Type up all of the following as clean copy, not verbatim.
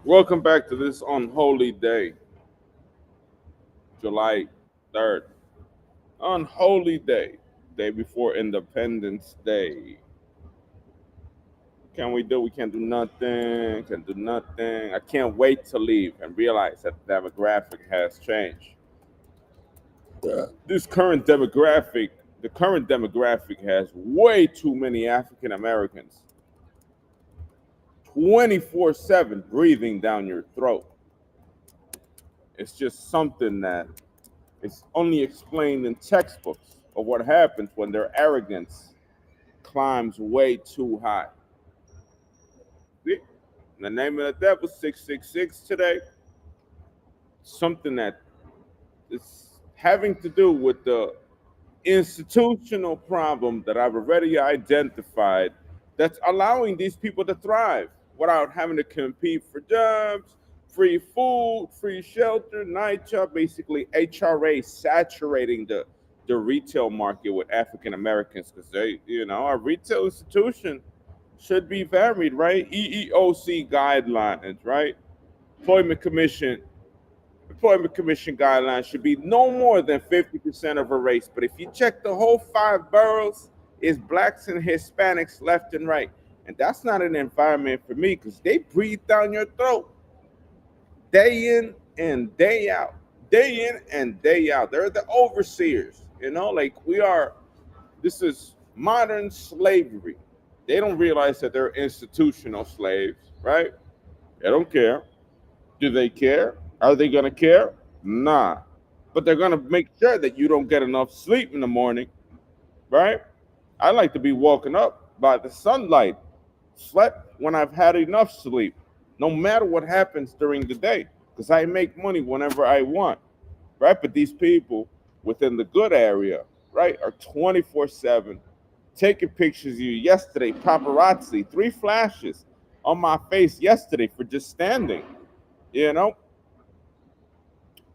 Welcome back to this unholy day, July 3rd. Unholy day, day before Independence Day. Can we do? We can't do nothing. Can do nothing. I can't wait to leave and realize that the demographic has changed. This the current demographic has way too many African Americans 24/7 breathing down your throat. It's just something that it's only explained in textbooks of what happens when their arrogance climbs way too high. See? The name of the devil, 666 today, something that is having to do with the institutional problem that I've already identified that's allowing these people to thrive without having to compete for jobs, free food, free shelter, night job, basically HRA saturating the retail market with African Americans because our retail institution should be varied, right? EEOC guidelines, right? Employment Commission Employment Commission guidelines should be no more than 50% of a race. But if you check the whole five boroughs, it's blacks and Hispanics left and right. And that's not an environment for me because they breathe down your throat day in and day out. Day in and day out. They're the overseers, like we are. This is modern slavery. They don't realize that they're institutional slaves, right? They don't care. Do they care? Are they going to care? Nah. But they're going to make sure that you don't get enough sleep in the morning, right? I like to be woken up by the sunlight, slept when I've had enough sleep, no matter what happens during the day, because I make money whenever I want, right? But these people within the good area, right, are 24/7 taking pictures of you. Yesterday, paparazzi, three flashes on my face yesterday for just standing, you know,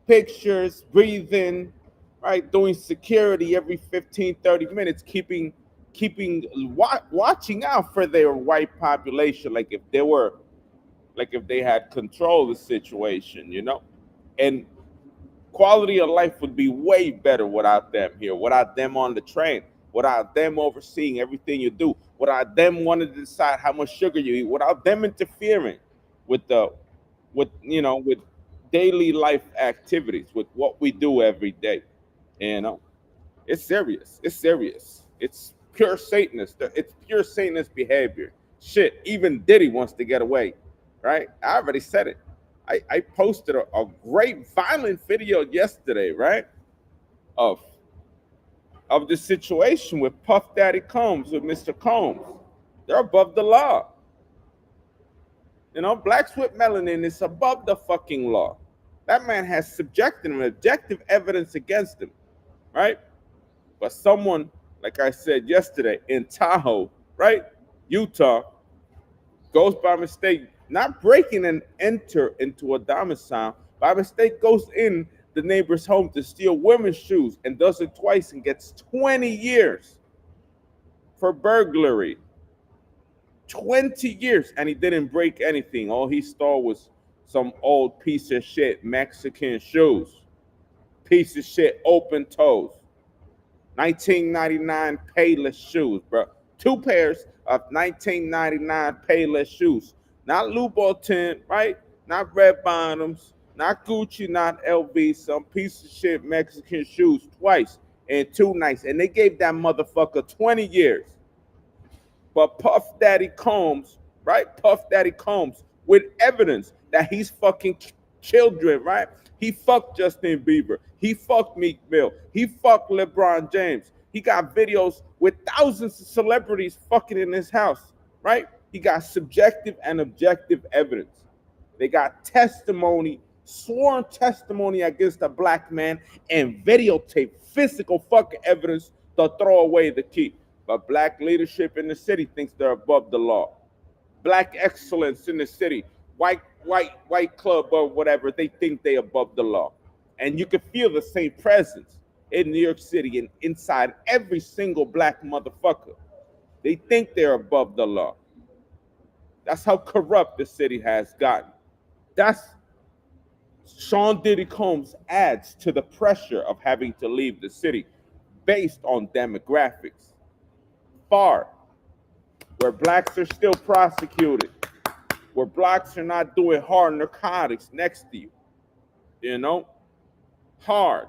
pictures, breathing, right? Doing security every 15, 30 minutes, watching out for their white population, like if they had control of the situation, And quality of life would be way better without them here, without them on the train, without them overseeing everything you do, without them wanting to decide how much sugar you eat, without them interfering with the with daily life activities, with what we do every day. You know, it's serious. It's serious. It's pure Satanist. It's pure Satanist behavior. Shit, even Diddy wants to get away, right? I already said it. I posted a great violent video yesterday, right? Of of the situation with Puff Daddy Combs, with Mr. Combs. They're above the law. Blacks with melanin is above the fucking law. That man has subjective and objective evidence against him, right? But someone, like I said yesterday, in Tahoe, right, Utah, goes by mistake, not breaking and enter into a domicile, by mistake goes in the neighbor's home to steal women's shoes and does it twice and gets 20 years for burglary. 20 years and he didn't break anything. All he stole was some old piece of shit Mexican shoes. Piece of shit open toes. 1999 Payless shoes, bro. Two pairs of 1999 Payless shoes. Not Louboutin, right? Not red bottoms, not Gucci, not LV. Some piece of shit Mexican shoes twice in 2 nights. And they gave that motherfucker 20 years. But Puff Daddy Combs, right? Puff Daddy Combs, with evidence that he's fucking children, right? He fucked Justin Bieber. He fucked Meek Mill. He fucked LeBron James. He got videos with thousands of celebrities fucking in his house, right? He got subjective and objective evidence. They got testimony, sworn testimony against a black man, and videotape, physical fucking evidence to throw away the key. But black leadership in the city thinks they're above the law. Black excellence in the city, white club or whatever, they think they above the law. And you can feel the same presence in New York City and inside every single black motherfucker. They think they're above the law. That's how corrupt the city has gotten. That's Sean Diddy Combs adds to the pressure of having to leave the city based on demographics. Far, where blacks are still prosecuted, where blacks are not doing hard narcotics next to you, you know, hard,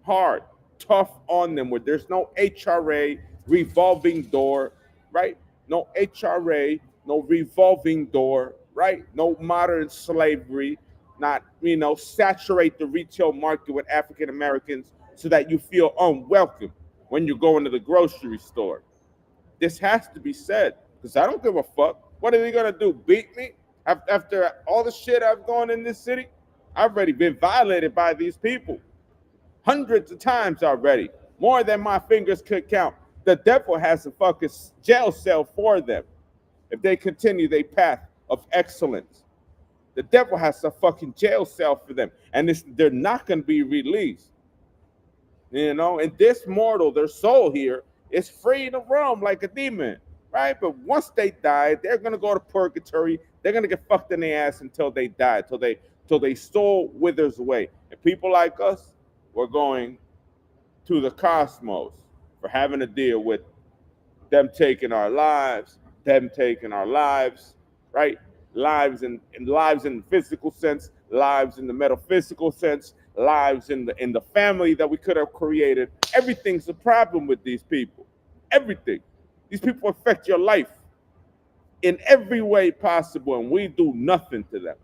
hard, tough on them, where there's no HRA revolving door, right? No HRA, no revolving door, right? No modern slavery, not, saturate the retail market with African Americans so that you feel unwelcome when you go into the grocery store. This has to be said because I don't give a fuck. What are they gonna do? Beat me after all the shit I've gone in this city? I've already been violated by these people hundreds of times already, more than my fingers could count. The devil has a fucking jail cell for them if they continue their path of excellence. The devil has a fucking jail cell for them, and they're not going to be released. And this mortal, their soul here, is free to roam like a demon, right? But once they die, they're going to go to purgatory. They're going to get fucked in the ass until they die, till they soul withers away. And people like us, we're going to the cosmos for having to deal with them taking our lives, right? Lives in the physical sense, lives in the metaphysical sense, lives in the family that we could have created. Everything's a problem with these people. Everything. These people affect your life in every way possible, and we do nothing to them.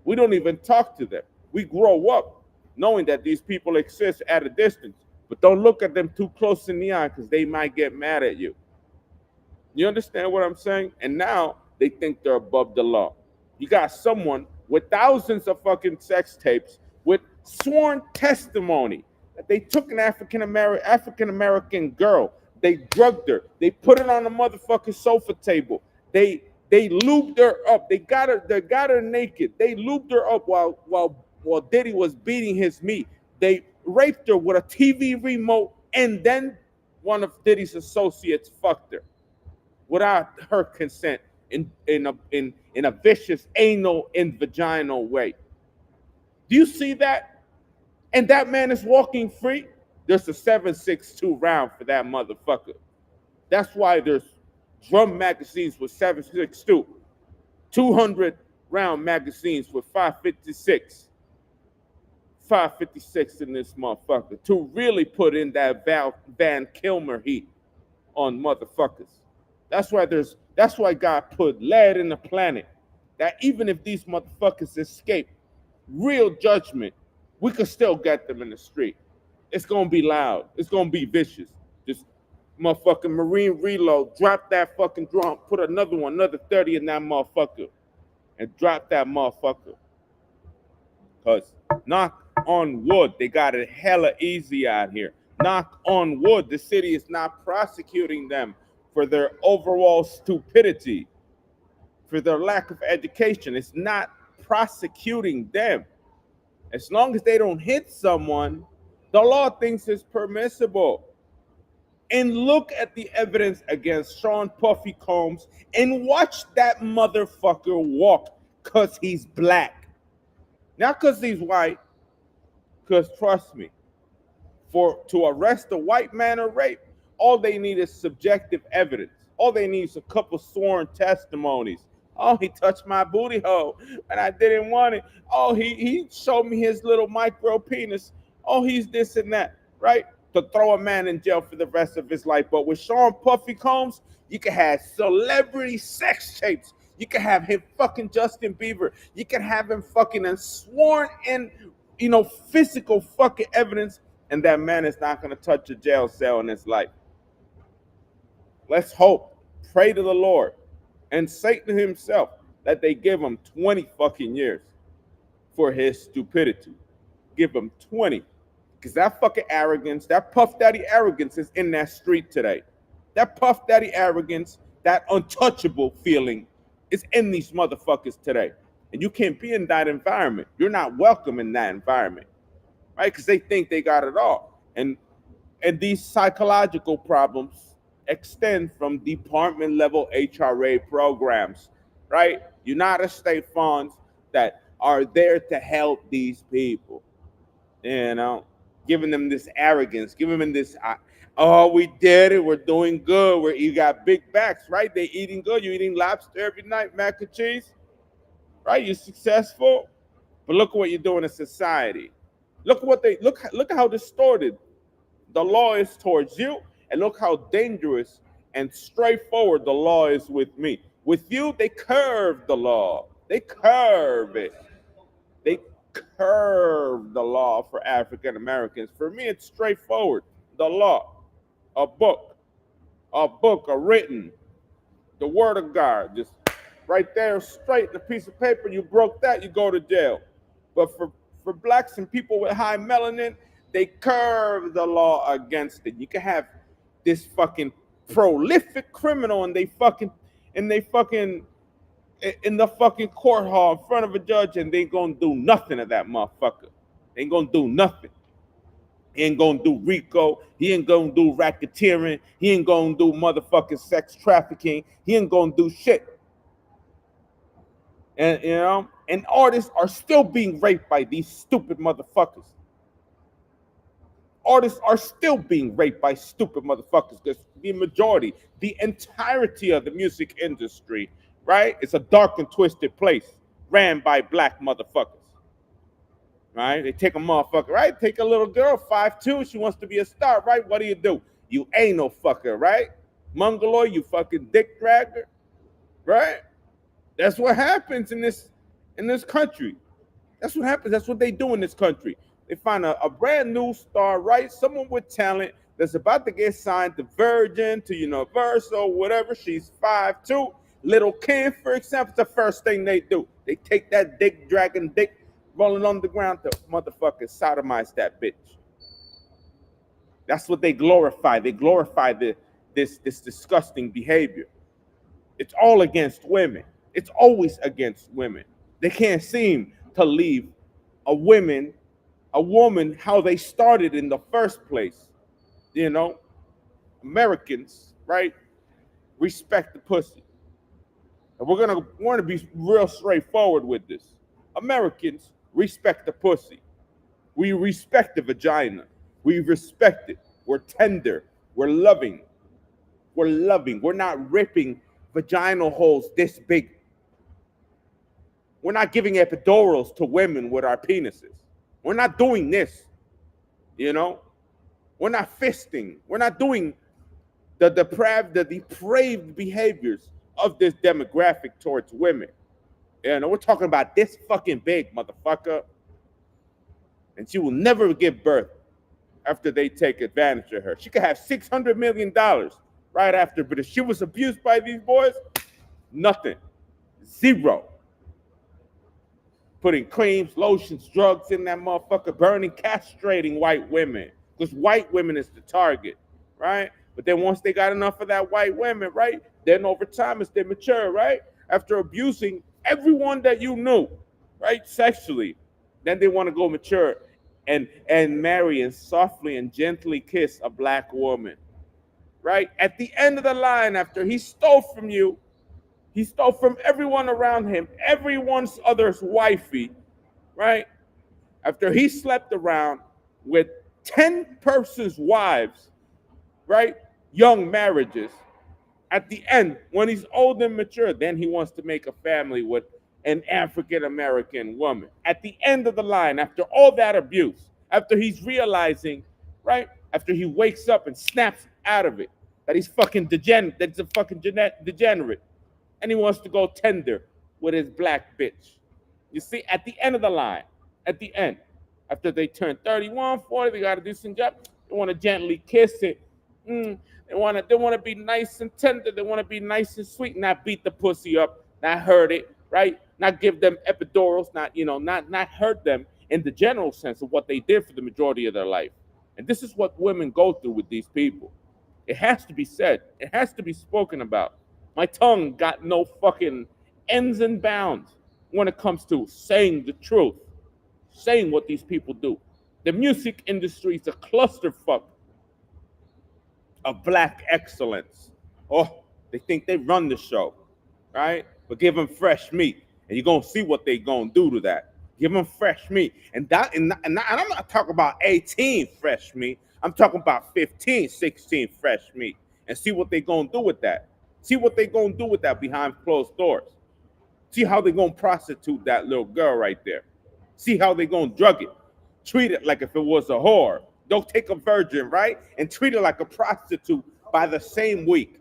We don't even talk to them. We grow up knowing that these people exist at a distance, but don't look at them too close in the eye because they might get mad at you. You understand what I'm saying? And now they think they're above the law. You got someone with thousands of fucking sex tapes with sworn testimony that they took an African American girl, they drugged her, they put her on a motherfucking sofa table, they lubed her up, they got her naked, they lubed her up while Diddy was beating his meat. They raped her with a TV remote, and then one of Diddy's associates fucked her without her consent in a vicious anal and vaginal way. Do you see that? And that man is walking free. There's a 7.62 round for that motherfucker. That's why there's drum magazines with 7.62, 200 round magazines with 5.56. 5.56 in this motherfucker to really put in that Van Kilmer heat on motherfuckers. That's why God put lead in the planet. That even if these motherfuckers escape real judgment, we could still get them in the street. It's gonna be loud. It's gonna be vicious. Just motherfucking Marine reload. Drop that fucking drum. Put another 30 in that motherfucker, and drop that motherfucker. Cause knock on wood, they got it hella easy out here. Knock on wood, the city is not prosecuting them for their overall stupidity, for their lack of education. It's not prosecuting them. As long as they don't hit someone, the law thinks it's permissible. And look at the evidence against Sean Puffy Combs and watch that motherfucker walk because he's black. Not because he's white, because trust me, to arrest a white man or rape, all they need is subjective evidence. All they need is a couple sworn testimonies. Oh, he touched my booty hole and I didn't want it. Oh, he showed me his little micro penis. Oh, he's this and that, right? To throw a man in jail for the rest of his life. But with Sean Puffy Combs, you can have celebrity sex tapes. You can have him fucking Justin Bieber. You can have him fucking and sworn in, physical fucking evidence, and that man is not going to touch a jail cell in his life. Let's hope, pray to the Lord and Satan himself that they give him 20 fucking years for his stupidity. Give him 20. Because that fucking arrogance, that Puff Daddy arrogance is in that street today. That Puff Daddy arrogance, that untouchable feeling is in these motherfuckers today. And you can't be in that environment. You're not welcome in that environment, right? Because they think they got it all. And these psychological problems extend from department level HRA programs, right? United States funds that are there to help these people, you know, giving them this arrogance, giving them this, oh, we did it, we're doing good, you got big backs, right? They eating good, you eating lobster every night, mac and cheese, right? You're successful, but look at what you're doing in society. Look how distorted the law is towards you, and look how dangerous and straightforward the law is with me. With you, they curve the law. They curve it. They curve the law for African Americans. For me, it's straightforward. The law, a book, a written, the word of God, just right there, straight, the piece of paper. You broke that, you go to jail. But for blacks and people with high melanin, they curve the law against it. You can have this fucking prolific criminal, and they fucking in the fucking court hall in front of a judge, and they ain't gonna do nothing to that motherfucker. They ain't gonna do nothing. He ain't gonna do RICO. He ain't gonna do racketeering. He ain't gonna do motherfucking sex trafficking. He ain't gonna do shit. And you know, and artists are still being raped by these stupid motherfuckers. Artists are still being raped by stupid motherfuckers, because the majority, the entirety of the music industry, right, it's a dark and twisted place ran by black motherfuckers. Right? They take a motherfucker, right? Take a little girl, 5'2", she wants to be a star, right? What do? You ain't no fucker, right? Mongoloid, you fucking dick dragger, right? That's what happens in this country. That's what happens. That's what they do in this country. They find a brand new star, right? Someone with talent that's about to get signed to Virgin, to Universal, whatever. She's 5'2". Lil' Kim, for example, the first thing they do. They take that dick dragging dick rolling on the ground to motherfucking sodomize that bitch. That's what they glorify. They glorify this disgusting behavior. It's all against women. It's always against women. They can't seem to leave a woman how they started in the first place. You know, Americans, right, respect the pussy. And we're gonna be real straightforward with this. Americans respect the pussy. We respect the vagina. We respect it. We're tender. We're loving. We're loving. We're not ripping vaginal holes this big. We're not giving epidurals to women with our penises. We're not doing this. You know? We're not fisting. We're not doing the depraved behaviors of this demographic towards women. You know, we're talking about this fucking big, motherfucker. And she will never give birth after they take advantage of her. She could have $600 million right after, but if she was abused by these boys, nothing. Zero. Putting creams, lotions, drugs in that motherfucker, burning, castrating white women. Because white women is the target, right? But then once they got enough of that white women, right? Then over time, as they mature, right? After abusing everyone that you knew, right? Sexually, then they want to go mature and marry and softly and gently kiss a black woman, right? At the end of the line, after he stole from you, he stole from everyone around him, everyone's other's wifey, right? After he slept around with 10 persons' wives, right? Young marriages. At the end, when he's old and mature, then he wants to make a family with an African-American woman. At the end of the line, after all that abuse, after he's realizing, right? After he wakes up and snaps out of it, that he's fucking degenerate, that he's a fucking degenerate, and he wants to go tender with his black bitch. You see, at the end of the line, at the end, after they turn 31, 40, they got a decent job, they want to gently kiss it. They want to be nice and tender. They want to be nice and sweet, not beat the pussy up, not hurt it, right? Not give them epidurals, not hurt them in the general sense of what they did for the majority of their life. And this is what women go through with these people. It has to be said. It has to be spoken about. My tongue got no fucking ends and bounds when it comes to saying the truth, saying what these people do. The music industry is a clusterfuck of black excellence. Oh, they think they run the show, right? But give them fresh meat, and you're going to see what they going to do to that. Give them fresh meat. And I'm not talking about 18 fresh meat. I'm talking about 15, 16 fresh meat. And see what they gonna do with that. See what they gonna do with that behind closed doors. See how they gonna prostitute that little girl right there. See how they gonna drug it. Treat it like if it was a whore. Don't take a virgin, right? And treat it like a prostitute by the same week.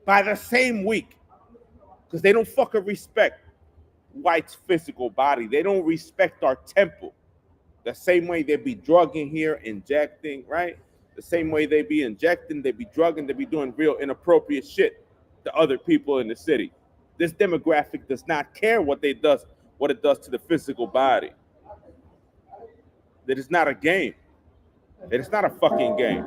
By the same week. Because they don't fucking respect white's physical body. They don't respect our temple. The same way they be drugging here, injecting, right? The same way they be injecting, they be drugging, they be doing real inappropriate shit to other people in the city. This demographic does not care what it does to the physical body. That is not a game. It is not a fucking game.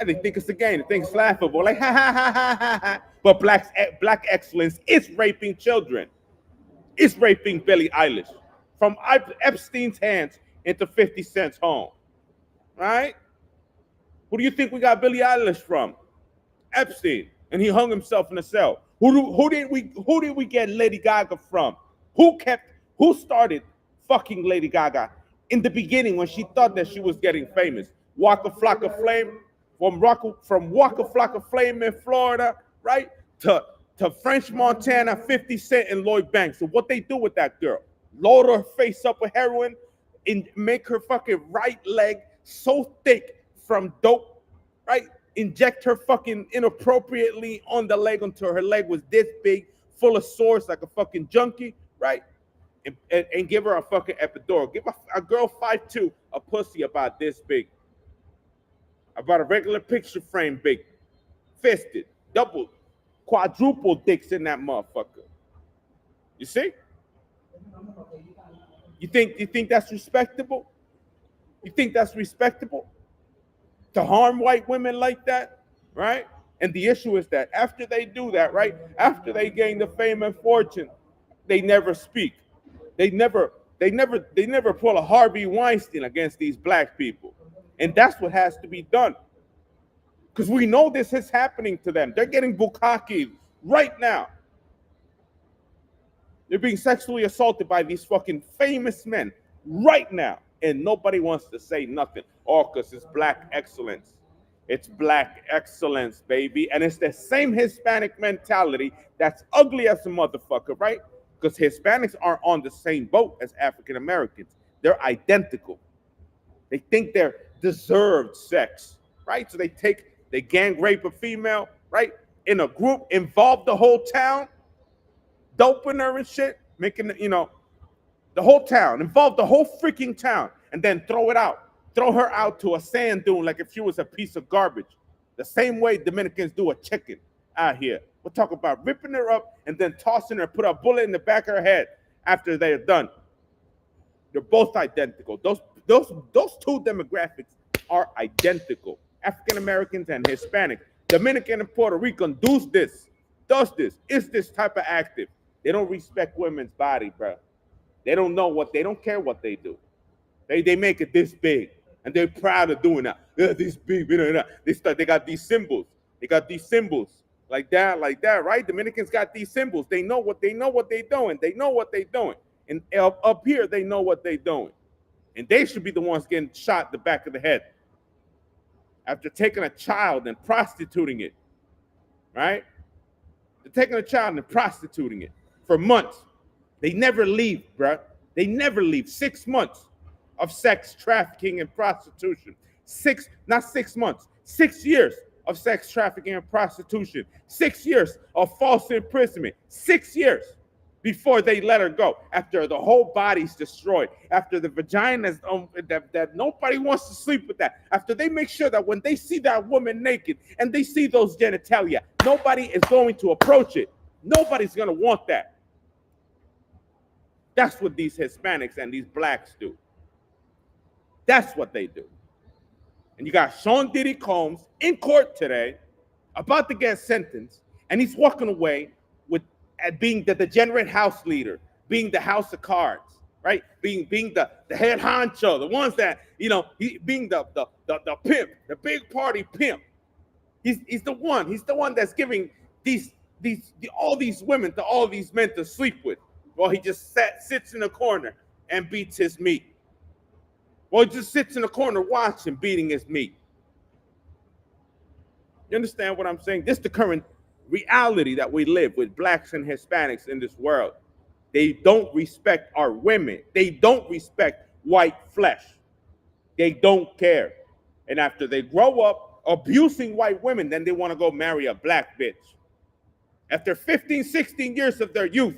And they think it's a game. They think it's laughable. Like, ha, ha, ha, ha, ha, ha. But black excellence is raping children. It's raping Billie Eilish. From Epstein's hands into 50 Cent's home. Right? Who do you think we got Billie Eilish from? Epstein. And he hung himself in a cell. Who did we get Lady Gaga from? Who started fucking Lady Gaga in the beginning when she thought that she was getting famous? Waka Flocka Flame, from Waka Flocka Flame in Florida, right? To French Montana, 50 Cent and Lloyd Banks. So what they do with that girl? Load her face up with heroin and make her fucking right leg so thick from dope, right? Inject her fucking inappropriately on the leg until her leg was this big, full of sores like a fucking junkie, right? And give her a fucking epidural. Give a girl 5'2" a pussy about this big. About a regular picture frame big. Fisted, double, quadruple dicks in that motherfucker. You see? You think that's respectable? You think that's respectable? To harm white women like that, right? And the issue is that after they do that, right? After they gain the fame and fortune, they never speak. They never pull a Harvey Weinstein against these black people. And that's what has to be done. Because we know this is happening to them. They're getting bukkake right now. They're being sexually assaulted by these fucking famous men right now. And nobody wants to say nothing. All because it's black excellence. It's black excellence, baby. And it's the same Hispanic mentality that's ugly as a motherfucker, right? Because Hispanics aren't on the same boat as African Americans. They're identical. They think they're deserved sex, right? So they gang rape a female, right? In a group, involve the whole town, doping her and shit, making, the whole town, involve the whole freaking town, and then throw her out to a sand dune like if she was a piece of garbage. The same way Dominicans do a chicken out here. We'll talk about ripping her up and then tossing her, put a bullet in the back of her head after they're done. They're both identical. Those two demographics are identical. African Americans and Hispanic. Dominican and Puerto Rican is this type of active. They don't respect women's body, bro. They don't care what they do. They make it this big, and they're proud of doing that. Yeah, this big, they got these symbols. They got these symbols like that, right? Dominicans got these symbols. They know what they're doing. They know what they're doing. And up here, they know what they're doing. And they should be the ones getting shot in the back of the head after taking a child and prostituting it, right? They're taking a child and prostituting it for months. They never leave, bro. They never leave. 6 months of sex trafficking and prostitution. 6 months, 6 years of sex trafficking and prostitution. 6 years of false imprisonment. 6 years before they let her go. After the whole body's destroyed. After the vagina's that nobody wants to sleep with that. After they make sure that when they see that woman naked and they see those genitalia, nobody is going to approach it. Nobody's going to want that. That's what these Hispanics and these blacks do. That's what they do. And you got Sean Diddy Combs in court today, about to get sentenced, and he's walking away with being the degenerate house leader, being the house of cards, right? Being the head honcho, the ones that, being the pimp, the big party pimp. He's the one that's giving all these women to all these men to sleep with. Well, he just sits in the corner and beats his meat. Well, he just sits in the corner watching, beating his meat. You understand what I'm saying? This is the current reality that we live with blacks and Hispanics in this world. They don't respect our women. They don't respect white flesh. They don't care. And after they grow up abusing white women, then they want to go marry a black bitch. After 15, 16 years of their youth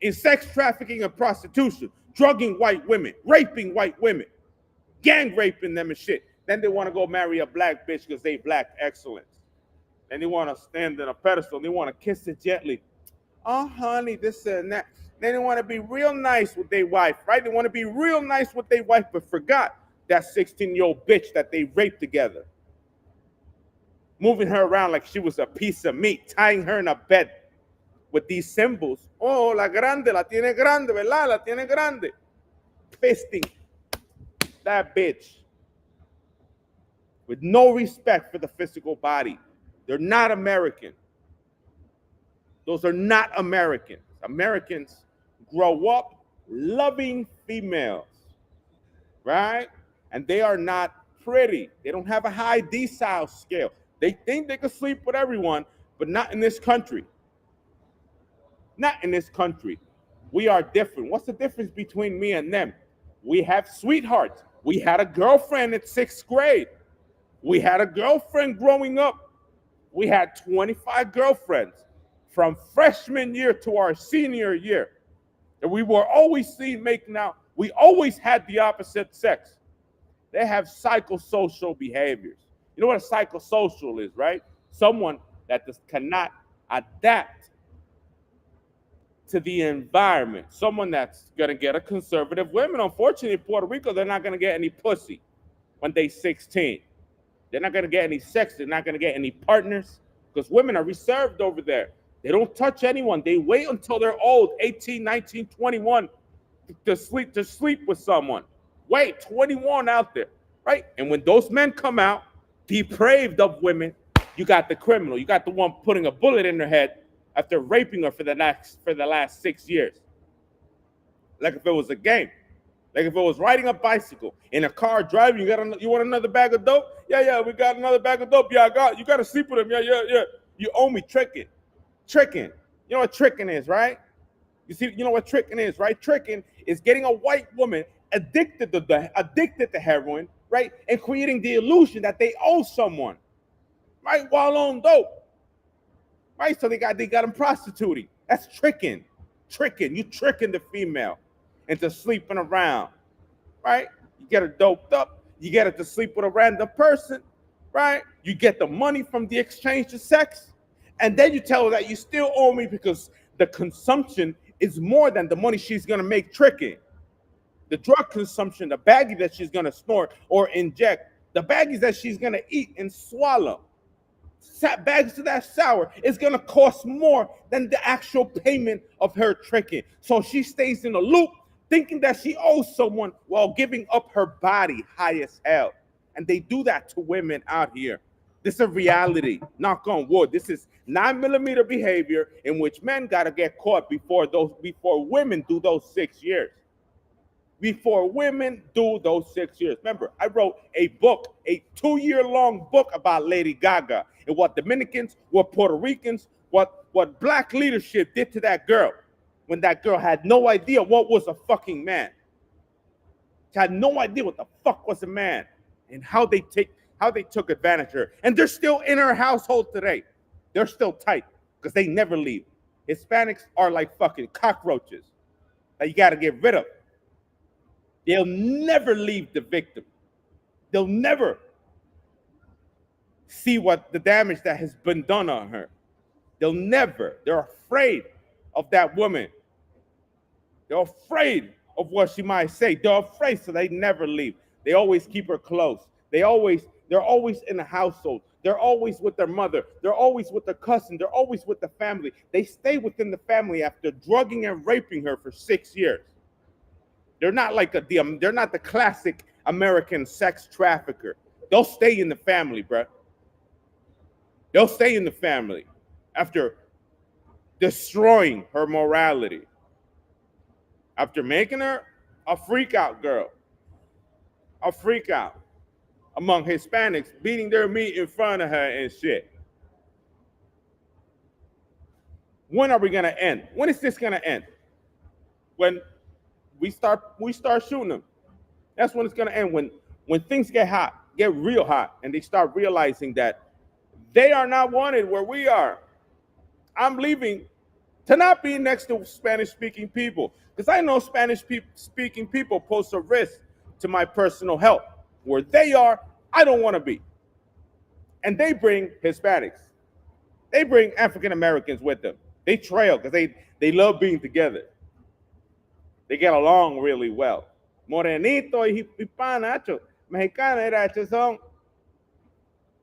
in sex trafficking and prostitution, drugging white women, raping white women, gang raping them and shit, then they want to go marry a black bitch because they black excellence. And they want to stand on a pedestal. They want to kiss it gently. Oh, honey, this and that. Then they want to be real nice with their wife, right? They want to be real nice with their wife, but forgot that 16-year-old bitch that they raped together. Moving her around like she was a piece of meat, tying her in a bed with these symbols. Oh, la grande, la tiene grande, ¿verdad? La tiene grande. Fisting that bitch with no respect for the physical body. They're not American. Those are not Americans. Americans grow up loving females, right? And they are not pretty. They don't have a high decile scale. They think they can sleep with everyone, but not in this country. Not in this country. We are different. What's the difference between me and them? We have sweethearts. We had a girlfriend in 6th grade. We had a girlfriend growing up. We had 25 girlfriends from freshman year to our senior year. And we were always seen making out. We always had the opposite sex. They have psychosocial behaviors. You know what a psychosocial is, right? Someone that just cannot adapt to the environment. Someone that's going to get a conservative woman. Unfortunately, in Puerto Rico, they're not going to get any pussy when they're 16. They're not going to get any sex. They're not going to get any partners because women are reserved over there. They don't touch anyone. They wait until they're old, 18, 19, 21, to sleep with someone. Wait, 21 out there, right? And when those men come out, depraved of women, you got the criminal. You got the one putting a bullet in her head after raping her for the last 6 years. Like if it was a game. Like if it was riding a bicycle in a car driving, you want another bag of dope? Yeah, we got another bag of dope. Yeah, you got to sleep with him. Yeah. You owe me tricking. You know what tricking is, right? You know what tricking is, right? Tricking is getting a white woman addicted to heroin, right? And creating the illusion that they owe someone, right? While on dope, right? So they got them prostituting. That's tricking. You tricking the female into sleeping around, right? You get her doped up. You get her to sleep with a random person, right? You get the money from the exchange of sex. And then you tell her that you still owe me because the consumption is more than the money she's going to make tricking. The drug consumption, the baggie that she's going to snort or inject, the baggies that she's going to eat and swallow, bags of that sour is going to cost more than the actual payment of her tricking. So she stays in a loop thinking that she owes someone while giving up her body high as hell. And they do that to women out here. This is a reality, knock on wood. This is 9mm behavior in which men got to get caught before women do those 6 years. Before women do those 6 years. Remember, I wrote a book, a 2-year-long book about Lady Gaga and what Dominicans, what Puerto Ricans, what black leadership did to that girl when that girl had no idea what was a fucking man. She had no idea what the fuck was a man and how they took advantage of her. And they're still in her household today. They're still tight because they never leave. Hispanics are like fucking cockroaches that you got to get rid of. They'll never leave the victim. They'll never see what the damage that has been done on her. They're afraid of that woman. They're afraid of what she might say. They're afraid, so they never leave. They always keep her close. They're always in the household. They're always with their mother. They're always with their cousin. They're always with the family. They stay within the family after drugging and raping her for 6 years. They're not they're not the classic American sex trafficker. They'll stay in the family, bro. They'll stay in the family after destroying her morality, After making her a freak out girl, a freak out among Hispanics, beating their meat in front of her and shit. When are we gonna end? When is this gonna end? When we start shooting them. That's when it's gonna end. When things get hot, get real hot, and they start realizing that they are not wanted where we are. I'm leaving to not be next to Spanish-speaking people because I know Spanish-speaking people pose a risk to my personal health. Where they are, I don't want to be. And they bring Hispanics. They bring African Americans with them. They trail because they love being together. They get along really well. Morenito y hispana, mexicana era son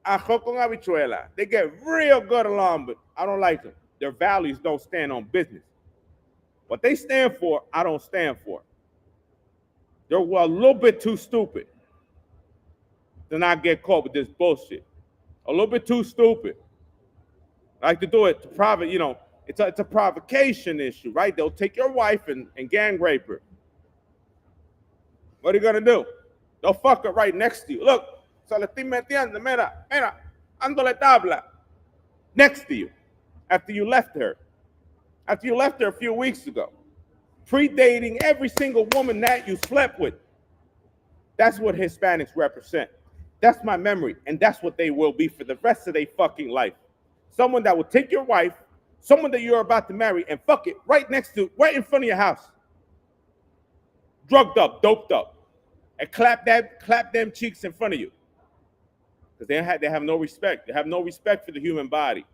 ajo con habichuela. They get real good along, but I don't like them. Their values don't stand on business. What they stand for, I don't stand for. They're a little bit too stupid to not get caught with this bullshit. A little bit too stupid. I like to do it to private, it's a provocation issue, right? They'll take your wife and gang rape her. What are you gonna do? They'll fuck her right next to you. Look, se le estoy metiendo, mira, ándole tabla. Next to you. After you left her. After you left her a few weeks ago. Predating every single woman that you slept with. That's what Hispanics represent. That's my memory, and that's what they will be for the rest of their fucking life. Someone that will take your wife, someone that you're about to marry, and fuck it right in front of your house. Drugged up, doped up, and clap them cheeks in front of you. Because they have no respect. They have no respect for the human body.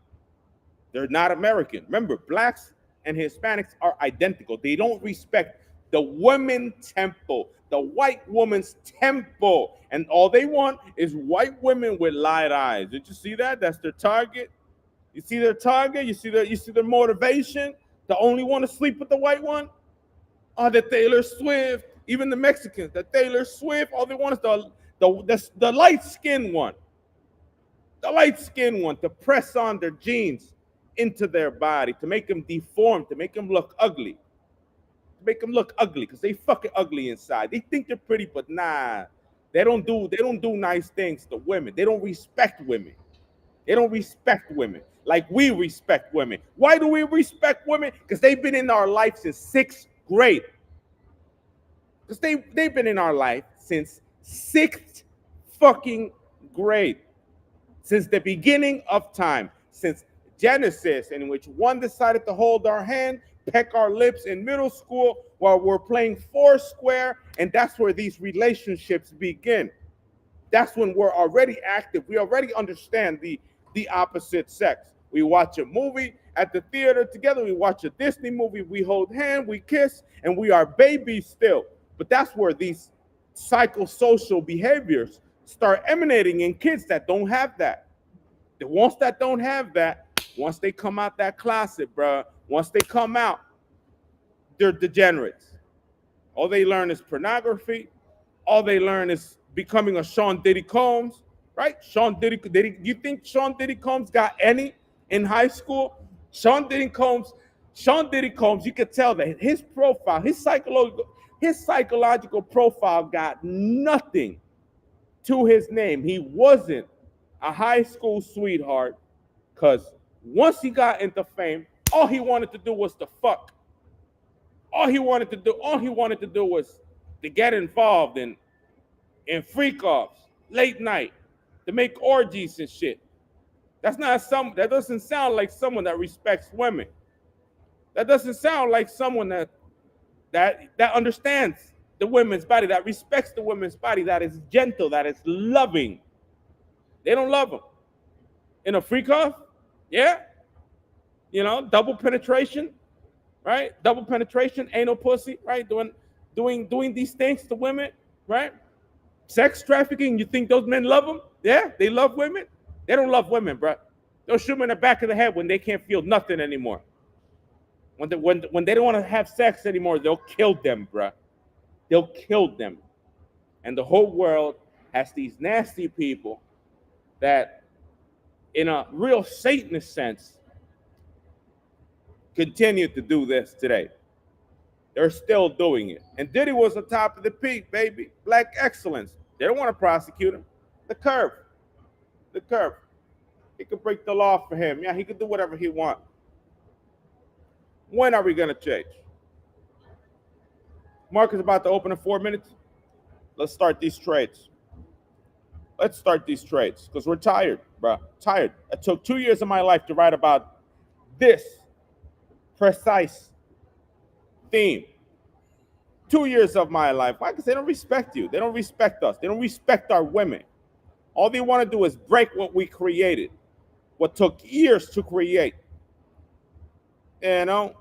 They're not American. Remember, blacks and Hispanics are identical. They don't respect the women temple, the white woman's temple. And all they want is white women with light eyes. Did you see that? That's their target. You see their target? You see their motivation? To only want to sleep with the white one? Oh, the Taylor Swift, even the Mexicans, the Taylor Swift, all they want is the light-skinned one. The light-skinned one to press on their genes into their body, to make them deformed, to make them look ugly. To make them look ugly, because they fucking ugly inside. They think they're pretty, but nah. They don't do nice things to women. They don't respect women. They don't respect women like we respect women. Why do we respect women? Because they've been in our life since 6th grade. Because they've been in our life since 6th fucking grade. Since the beginning of time. Since Genesis, in which one decided to hold our hand, peck our lips in middle school while we're playing Foursquare, and that's where these relationships begin. That's when we're already active. We already understand the opposite sex. We watch a movie at the theater together. We watch a Disney movie. We hold hands, we kiss, and we are babies still. But that's where these psychosocial behaviors start emanating in kids that don't have that. The ones that don't have that, once they come out that closet, bro, once they come out, they're degenerates. All they learn is pornography. All they learn is becoming a Sean Diddy Combs, right? You think Sean Diddy Combs got any in high school? Sean Diddy Combs, you could tell that his profile, his psychological profile got nothing to his name. He wasn't a high school sweetheart, because once he got into fame, all he wanted to do was to fuck. All he wanted to do was to get involved in freak-offs, late night, to make orgies and shit. That doesn't sound like someone that respects women. That doesn't sound like someone that understands the women's body, that respects the women's body, that is gentle, that is loving. They don't love them. In a freak-off, yeah, double penetration, right? Double penetration, anal pussy, right? Doing these things to women, right? Sex trafficking, you think those men love them? Yeah, they love women. They don't love women, bro. They'll shoot them in the back of the head when they can't feel nothing anymore. When they don't want to have sex anymore, they'll kill them, bro. They'll kill them. And the whole world has these nasty people that, in a real Satanist sense, continue to do this today. They're still doing it. And Diddy was on top of the peak, baby. Black excellence. They don't want to prosecute him. The curve. The curve. He could break the law for him. Yeah, he could do whatever he wants. When are we going to change? Market's about to open in 4 minutes. Let's start these trades. Let's start these trades because we're tired, bro. Tired. It took 2 years of my life to write about this precise theme. 2 years of my life. Why? Because they don't respect you. They don't respect us. They don't respect our women. All they want to do is break what we created, what took years to create. You know,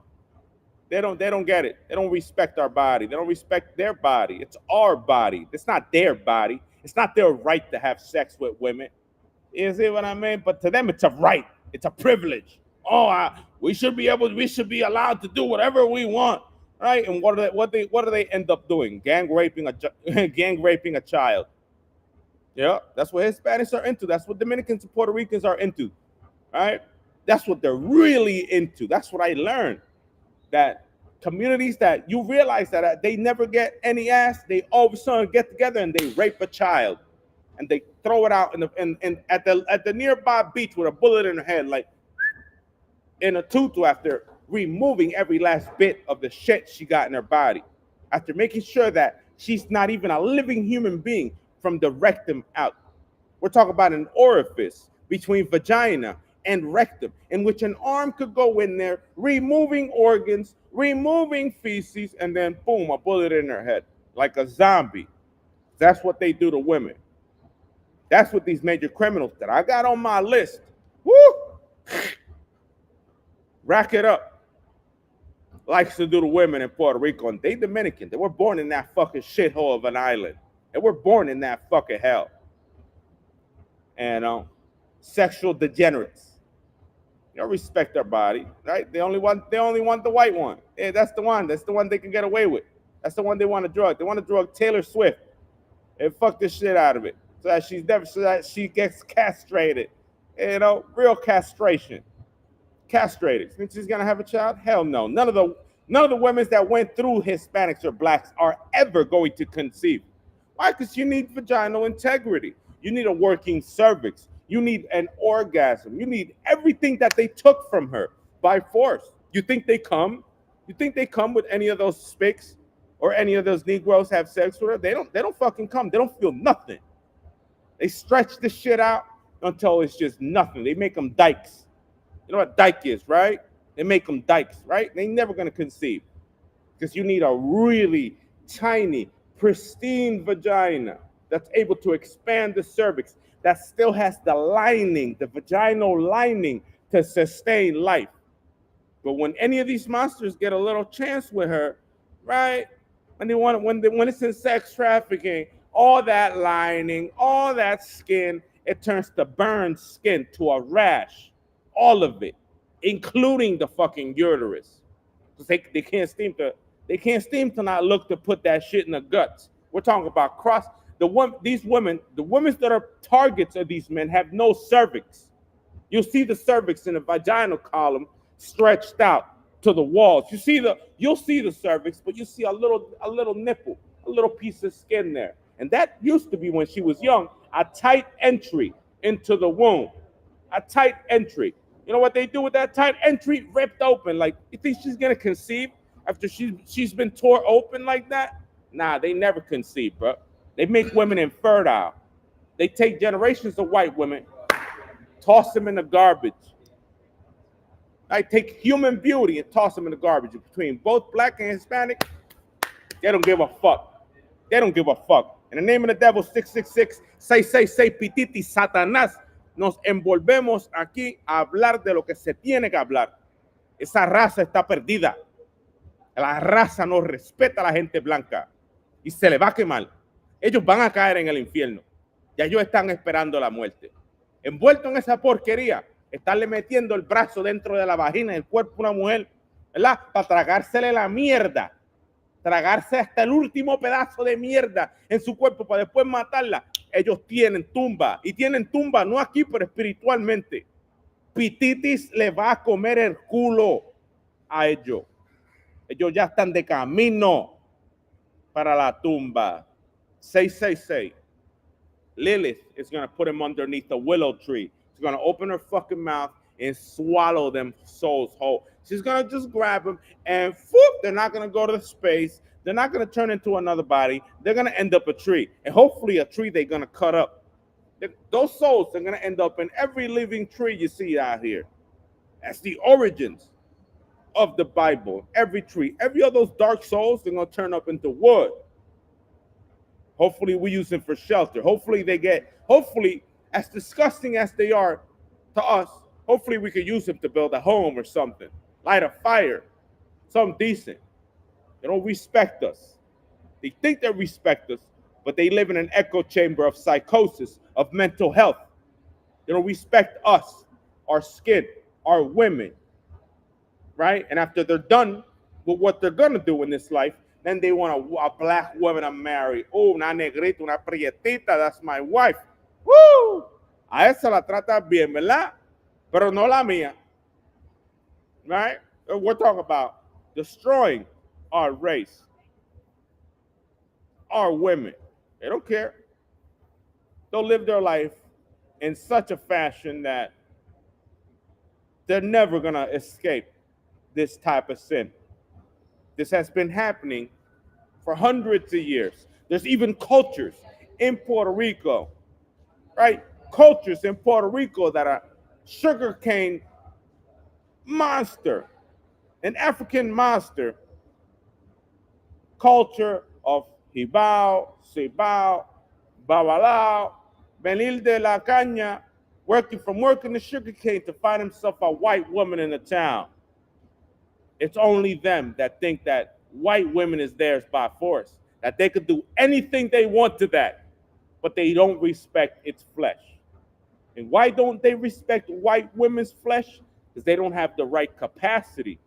they don't get it. They don't respect our body. They don't respect their body. It's our body. It's not their body. It's not their right to have sex with women. You see what I mean? But to them, it's a right. It's a privilege. Oh, we should be allowed to do whatever we want, right? And what do they end up doing? Gang raping a child. Yeah, that's what Hispanics are into. That's what Dominicans and Puerto Ricans are into, right? That's what they're really into. That's what I learned. That communities that you realize that they never get any ass, they all of a sudden get together and they rape a child, and they throw it out at the nearby beach with a bullet in her head, like in a tutu, after removing every last bit of the shit she got in her body, after making sure that she's not even a living human being from the rectum out. We're talking about an orifice between vagina and rectum, in which an arm could go in there, removing organs, removing feces, and then boom, a bullet in her head, like a zombie. That's what they do to women. That's what these major criminals that I got on my list, woo, rack it up, likes to do to women in Puerto Rico. And they Dominican. They were born in that fucking shithole of an island. They were born in that fucking hell. And sexual degenerates. They don't respect their body, right? They only want the white one. Yeah, that's the one. That's the one they can get away with. That's the one they want to drug. They want to drug Taylor Swift and fuck the shit out of it, so that she gets castrated. You know, real castration. Castrated. Think she's gonna have a child? Hell no. None of the women that went through Hispanics or blacks are ever going to conceive. Why? Because you need vaginal integrity. You need a working cervix. You need an orgasm. You need everything that they took from her by force. You think they come? You think they come with any of those spics or any of those Negroes have sex with her? They don't fucking come. They don't feel nothing. They stretch the shit out until it's just nothing. They make them dykes. You know what dyke is, right? They make them dykes, right? They never gonna conceive because you need a really tiny, pristine vagina that's able to expand the cervix, that still has the lining, the vaginal lining to sustain life. But when any of these monsters get a little chance with her, right? When it's in sex trafficking, all that lining, all that skin, it turns to burned skin, to a rash, all of it, including the fucking uterus, because they can't seem to not look to put that shit in the guts. We're talking about these women, the women that are targets of these men have no cervix. You'll see the cervix in the vaginal column stretched out to the walls. You'll see the cervix, but you see a little nipple, a little piece of skin there. And that used to be, when she was young, a tight entry into the womb. A tight entry. You know what they do with that tight entry? Ripped open. Like, you think she's gonna conceive after she's been tore open like that? Nah, they never conceive, bro. They make women infertile. They take generations of white women, toss them in the garbage. I take human beauty and toss them in the garbage. Between both black and Hispanic, they don't give a fuck. They don't give a fuck. In the name of the devil, 666, 666, pititi, Satanás, nos envolvemos aquí a hablar de lo que se tiene que hablar. Esa raza está perdida. La raza no respeta a la gente blanca y se le va a quemar. Ellos van a caer en el infierno. Ya ellos están esperando la muerte. Envuelto en esa porquería, estarle metiendo el brazo dentro de la vagina del cuerpo de una mujer, ¿verdad? Para tragársele la mierda. Tragarse hasta el último pedazo de mierda en su cuerpo para después matarla. Ellos tienen tumba. Y tienen tumba no aquí, pero espiritualmente. Pititis le va a comer el culo a ellos. Ellos ya están de camino para la tumba. 666. Lilith is going to put him underneath the willow tree. She's going to open her fucking mouth and swallow them souls whole. She's going to just grab them and whoop, they're not going to go to space. They're not going to turn into another body. They're going to end up a tree. And hopefully a tree they're going to cut up. Those souls are going to end up in every living tree you see out here. That's the origins of the Bible. Every tree. Every of those dark souls, they're going to turn up into wood. Hopefully we use them for shelter. Hopefully, as disgusting as they are to us, hopefully we could use them to build a home or something. Light a fire. Something decent. They don't respect us. They think they respect us, but they live in an echo chamber of psychosis, of mental health. They don't respect us, our skin, our women, right? And after they're done with what they're going to do in this life, then they want a black woman to marry. Oh, una negrita, una prietita, that's my wife. Woo! A esa la trata bien, ¿verdad? Pero no la mía. Right? We're talking about destroying our race, our women. They don't care. They'll live their life in such a fashion that they're never going to escape this type of sin. This has been happening for hundreds of years. There's even cultures in Puerto Rico, right? Cultures in Puerto Rico that are sugarcane monster, an African monster culture of Hibao, Cibao, Babalao, Benil de la Caña, working the sugarcane to find himself a white woman in the town. It's only them that think that white women is theirs by force, that they could do anything they want to that, but they don't respect its flesh. And why don't they respect white women's flesh? Because they don't have the right capacity,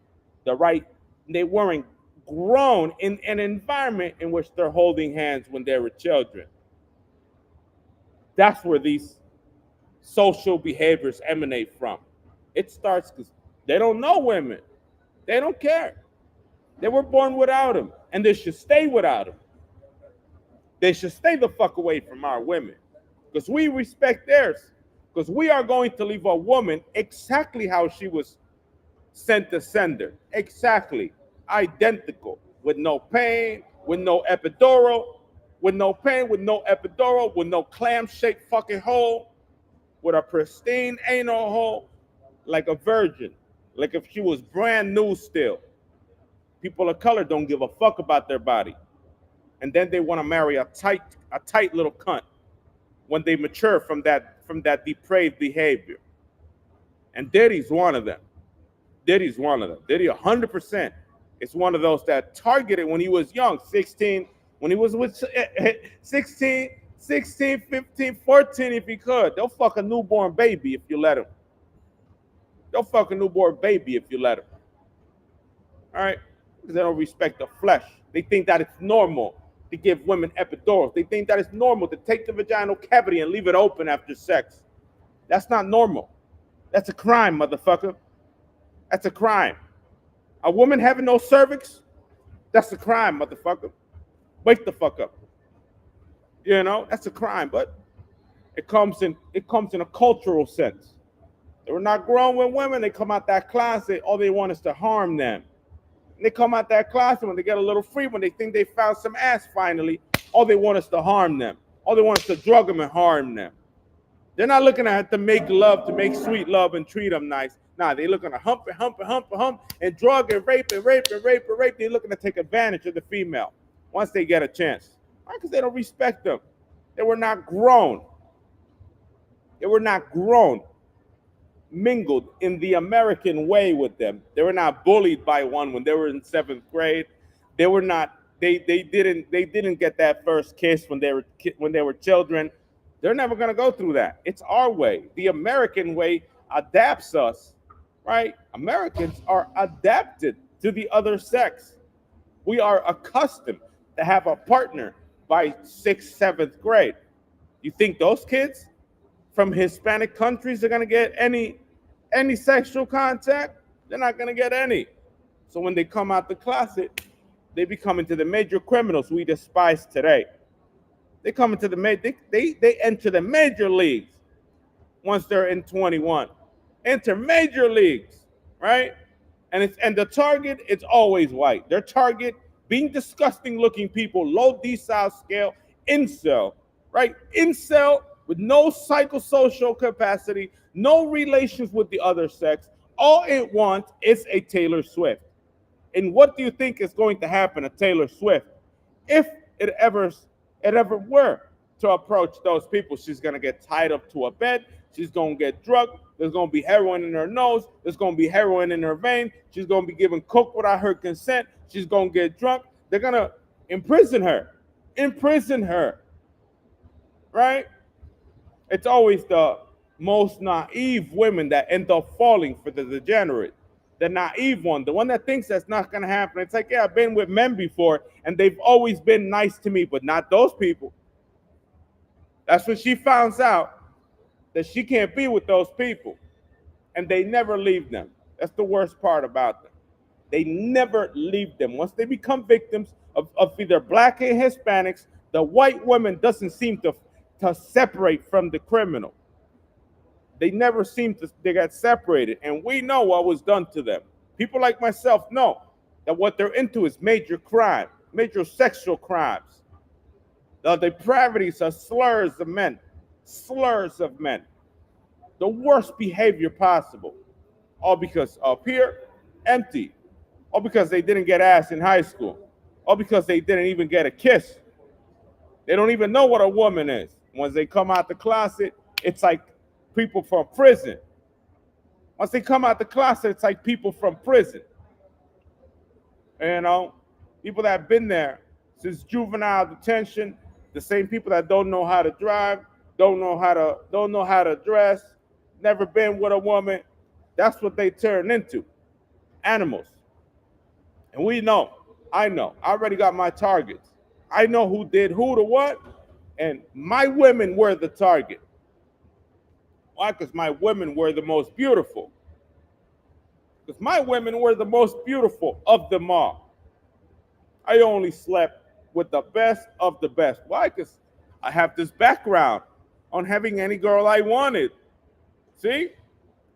they weren't grown in an environment in which they're holding hands when they were children. That's where these social behaviors emanate from. It starts because they don't know women. They don't care. They were born without them, and they should stay without them. They should stay the fuck away from our women, because we respect theirs, because we are going to leave a woman exactly how she was sent to sender, exactly, identical, with no pain, with no epidural, with no pain, with no epidural, with no clam-shaped fucking hole, with a pristine anal hole, like a virgin, like if she was brand new still. People of color don't give a fuck about their body. And then they want to marry a tight little cunt when they mature from that depraved behavior. And Diddy's one of them. Diddy 100% is one of those that targeted when he was young, 16, when he was with 16, 15, 14 if he could. They'll fuck a newborn baby if you let him. They'll fuck a newborn baby if you let him. All right? Because they don't respect the flesh. They think that it's normal to give women epidurals. They think that it's normal to take the vaginal cavity and leave it open after sex. That's not normal. That's a crime, motherfucker. That's a crime. A woman having no cervix, that's a crime, motherfucker. Wake the fuck up. You know, that's a crime, but it comes in a cultural sense. They were not grown with women. They come out that closet, all they want is to harm them. And they come out that closet when they get a little free, when they think they found some ass finally, all they want is to harm them. All they want is to drug them and harm them. They're not looking at to make love, to make sweet love and treat them nice. Nah, they're looking to hump and drug and rape. They're looking to take advantage of the female once they get a chance. Why? Because they don't respect them. They were not grown. Mingled in the American way with them. They were not bullied by one when they were in 7th grade. They were not. They didn't get that first kiss when they were children. They're never going to go through that. It's our way. The American way adapts us, right? Americans are adapted to the other sex. We are accustomed to have a partner by 6th, 7th grade. You think those kids from Hispanic countries are going to get any sexual contact? They're not going to get any. So when they come out the closet, they become into the major criminals we despise today. They come into the they enter the major leagues once they're in 21. Enter major leagues, right? And the target is always white. Their target being disgusting looking people, low decile scale, incel, right? Incel with no psychosocial capacity, no relations with the other sex. All it wants is a Taylor Swift. And what do you think is going to happen to Taylor Swift if it ever were to approach those people? She's gonna get tied up to a bed. She's gonna get drugged. There's gonna be heroin in her nose. There's gonna be heroin in her vein. She's gonna be given coke without her consent. She's gonna get drunk. They're gonna imprison her. Imprison her. Right? It's always the most naive women that end up falling for the degenerate. The naive one, the one that thinks that's not going to happen. It's like, yeah, I've been with men before and they've always been nice to me, but not those people. That's when she finds out that she can't be with those people, and they never leave them. That's the worst part about them. They never leave them. Once they become victims of either black and Hispanics, the white woman doesn't seem to separate from the criminal. They never seem to, they got separated. And we know what was done to them. People like myself know that what they're into is major crime, major sexual crimes. The depravities are slurs of men, slurs of men. The worst behavior possible. All because up here, empty. All because they didn't get ass in high school. All because they didn't even get a kiss. They don't even know what a woman is. Once they come out the closet, it's like people from prison. Once they come out the closet, it's like people from prison. You know, people that have been there since juvenile detention, the same people that don't know how to drive, don't know how to dress, never been with a woman. That's what they turn into. Animals. And we know, I know, I already got my targets. I know who did who to what, and my women were the target. Why? Because my women were the most beautiful. Because my women were the most beautiful of them all. I only slept with the best of the best. Why? Because I have this background on having any girl I wanted. See?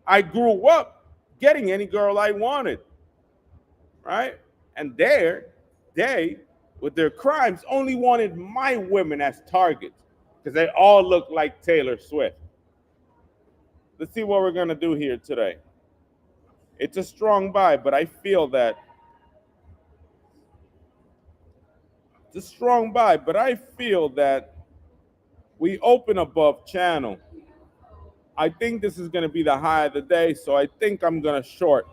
I grew up getting any girl I wanted. Right? And they, with their crimes, only wanted my women as targets. Because they all look like Taylor Swift. Let's see what we're going to do here today. It's a strong buy, but I feel that it's a strong buy, but I feel that we open above channel. I think this is going to be the high of the day, so I think I'm going to short.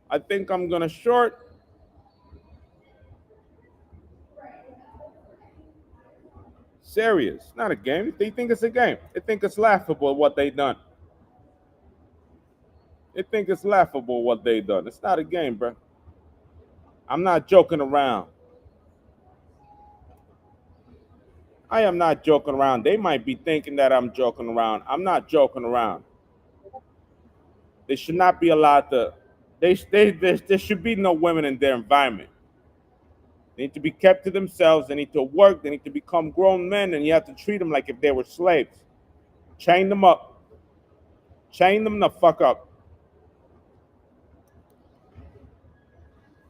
I think I'm going to short. Serious, not a game. They think it's a game. They think it's laughable what they done. They think it's laughable what they done. It's not a game, bro. I'm not joking around. I am not joking around. They might be thinking that I'm joking around. I'm not joking around. They should not be allowed to. There should be no women in their environment. They need to be kept to themselves. They need to work. They need to become grown men, and you have to treat them like if they were slaves. Chain them up. Chain them the fuck up.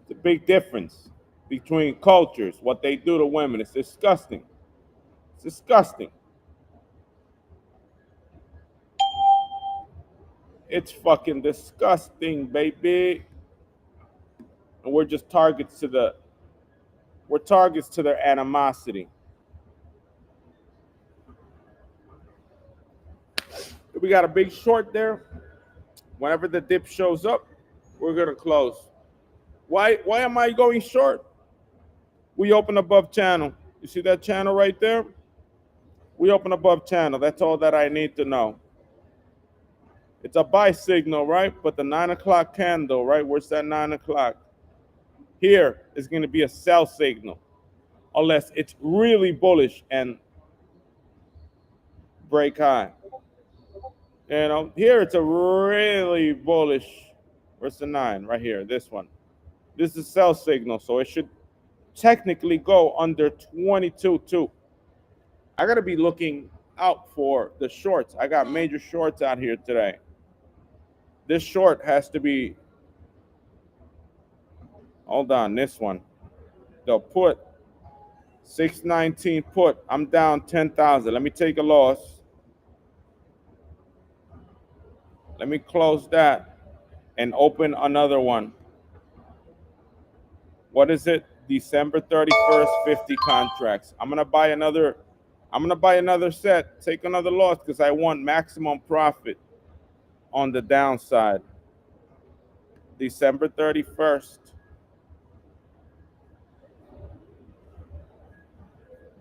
It's a big difference between cultures, what they do to women. It's disgusting. It's disgusting. It's fucking disgusting, baby. And we're just targets to their animosity. We got a big short there. Whenever the dip shows up, we're gonna close. Why am I going short? We open above channel. You see that channel right there? We open above channel. That's all that I need to know. It's a buy signal, right? But the 9 o'clock candle, right? Where's that 9 o'clock? Here is going to be a sell signal, unless it's really bullish and break high. You know, here it's a really bullish Where's the 9? Right here, this one. This is sell signal, so it should technically go under 22 too. I gotta be looking out for the shorts. I got major shorts out here today. This short has to be, hold on, this one. The put, 619 put. I'm down 10,000. Let me take a loss. Let me close that and open another one. What is it? December 31st, 50 contracts. I'm gonna buy another set, take another loss because I want maximum profit on the downside. December 31st.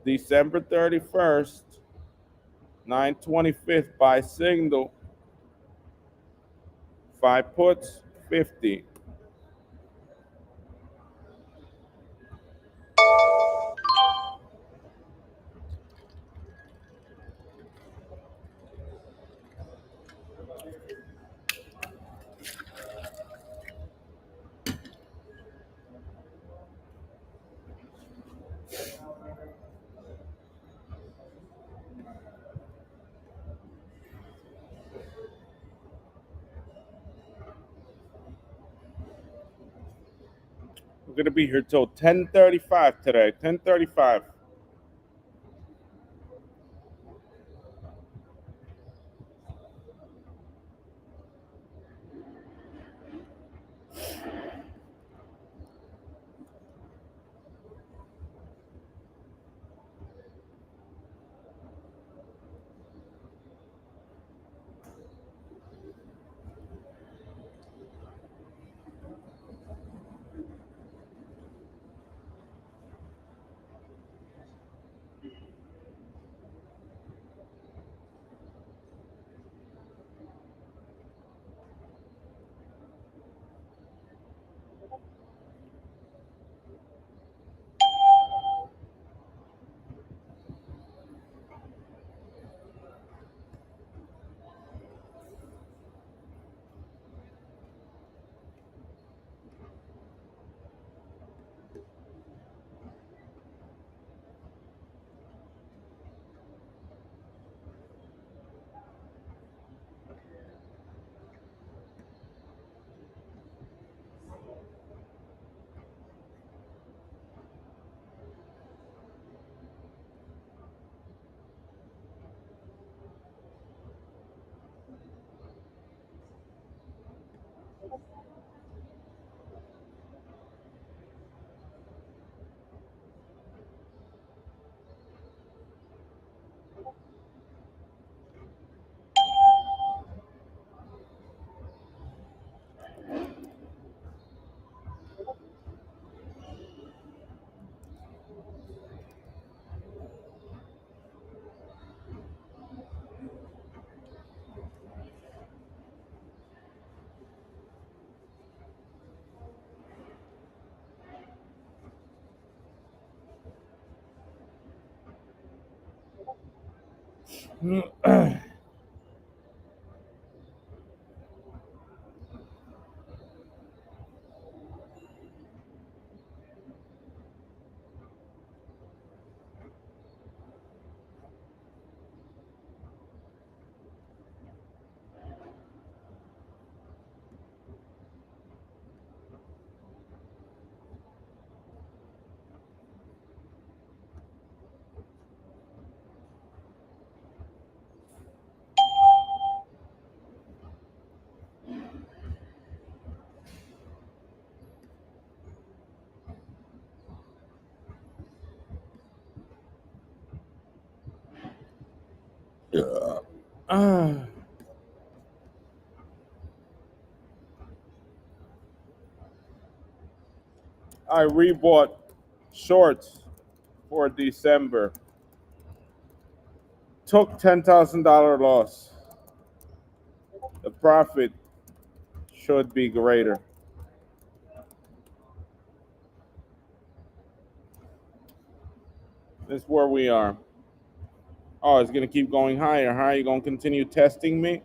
December 31st, 9/25th buy signal. 5 puts, 50. We're gonna be here till 10:35 today. 10:35. I rebought shorts for December. Took $10,000 loss. The profit should be greater. This is where we are. Oh, it's gonna keep going higher. How are you gonna continue testing me?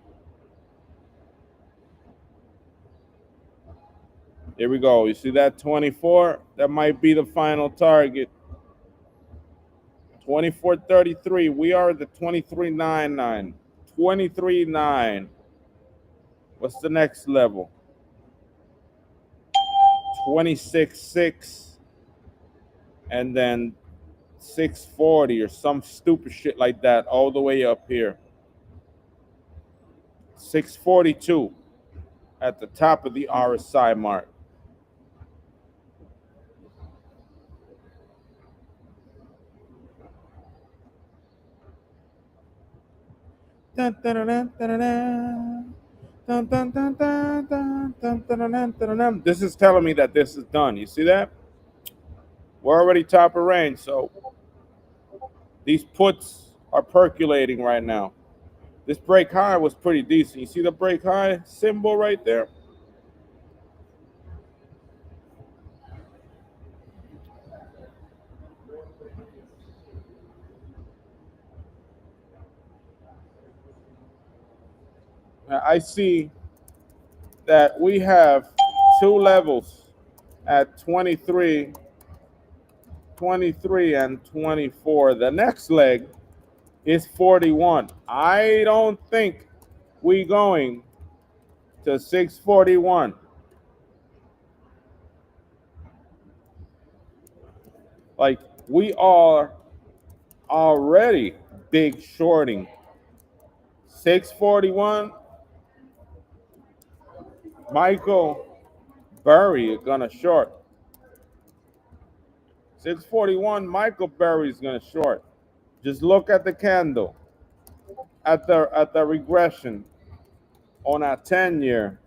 Here we go. You see that 24? That might be the final target. 24.33. We are at the 23.99. 23.9. What's the next level? 26.6. And then 640 or some stupid shit like that all the way up here. 642 at the top of the RSI mark. Dun, dun, dun, dun, dun, dun. Dun, dun, dun, dun, dun, dun, dun, dun, dun, dun. This is telling me that this is done. You see that? We're already top of range, so these puts are percolating right now. This break high was pretty decent. You see the break high symbol right there? I see that we have two levels at 23, 23 and 24. The next leg is 41. I don't think we going to 641. Like, we are already big shorting. 641, Michael Burry is gonna short. 641, Michael Burry is gonna short. Just look at the candle, at the regression on a 10-year.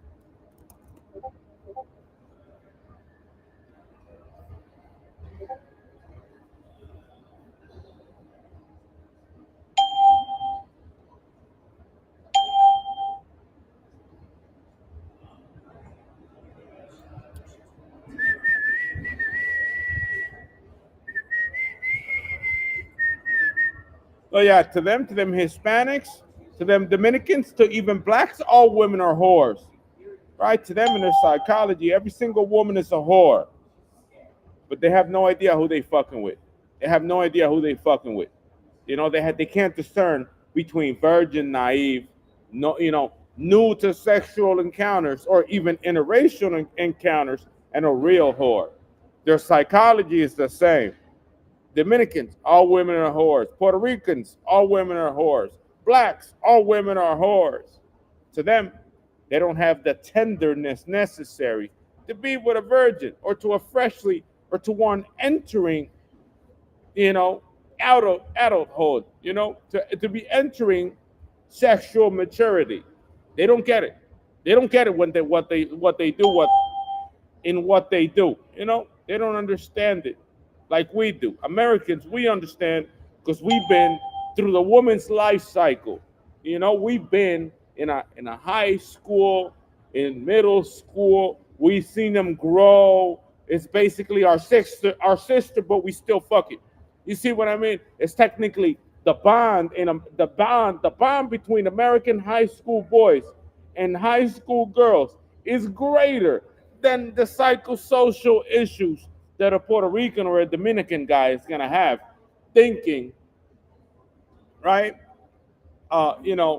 So yeah, to them Hispanics, to them Dominicans, to even blacks, all women are whores. Right? To them in their psychology, every single woman is a whore. But they have no idea who they fucking with. They have no idea who they fucking with. You know, they can't discern between virgin, naive, no, new to sexual encounters or even interracial encounters and a real whore. Their psychology is the same. Dominicans, all women are whores. Puerto Ricans, all women are whores. Blacks, all women are whores. To them, they don't have the tenderness necessary to be with a virgin or to a freshly or to one entering, out of adulthood, to be entering sexual maturity. They don't get it. They don't get it when what they do what they do. They don't understand it like we do. Americans, we understand because we've been through the woman's life cycle. We've been in a high school, in middle school. We've seen them grow. It's basically our sister, but we still fuck it. You see what I mean? It's technically the bond the bond between American high school boys and high school girls is greater than the psychosocial issues that a Puerto Rican or a Dominican guy is gonna have, thinking, right?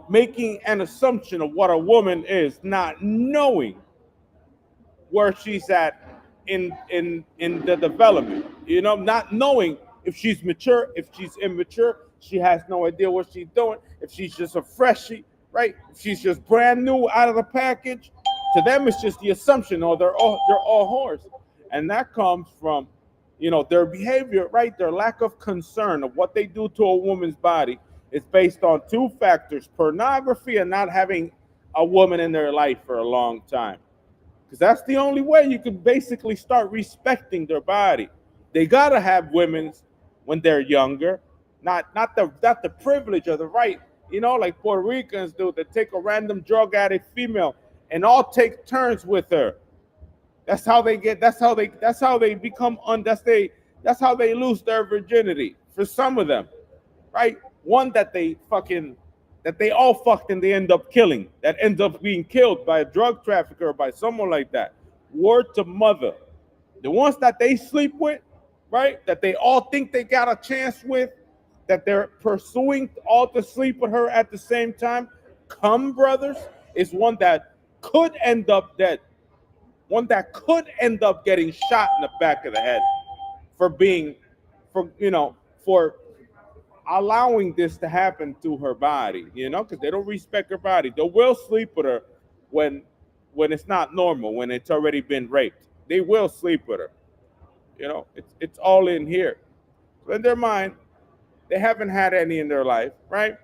Making an assumption of what a woman is, not knowing where she's at in the development. Not knowing if she's mature, if she's immature. She has no idea what she's doing. If she's just a freshie, right? If she's just brand new out of the package. To them, it's just the assumption, or they're all whores, and that comes from, their behavior, right? Their lack of concern of what they do to a woman's body is based on two factors: pornography and not having a woman in their life for a long time. Because that's the only way you can basically start respecting their body. They gotta have women when they're younger, not the privilege or the right, like Puerto Ricans do, that take a random drug addict female and all take turns with her. That's how they become that's how they lose their virginity for some of them, right? One that they all fucked and they end up killing, that ends up being killed by a drug trafficker or by someone like that. word to mother. The ones that they sleep with, right? That they all think they got a chance with, that they're pursuing all to sleep with her at the same time. Come, brothers, is one that could end up dead. One that could end up getting shot in the back of the head for being, for allowing this to happen to her body, because they don't respect her body. They will sleep with her when when it's not normal, when it's already been raped. They will sleep with her. It's all in here. So in their mind, they haven't had any in their life, right?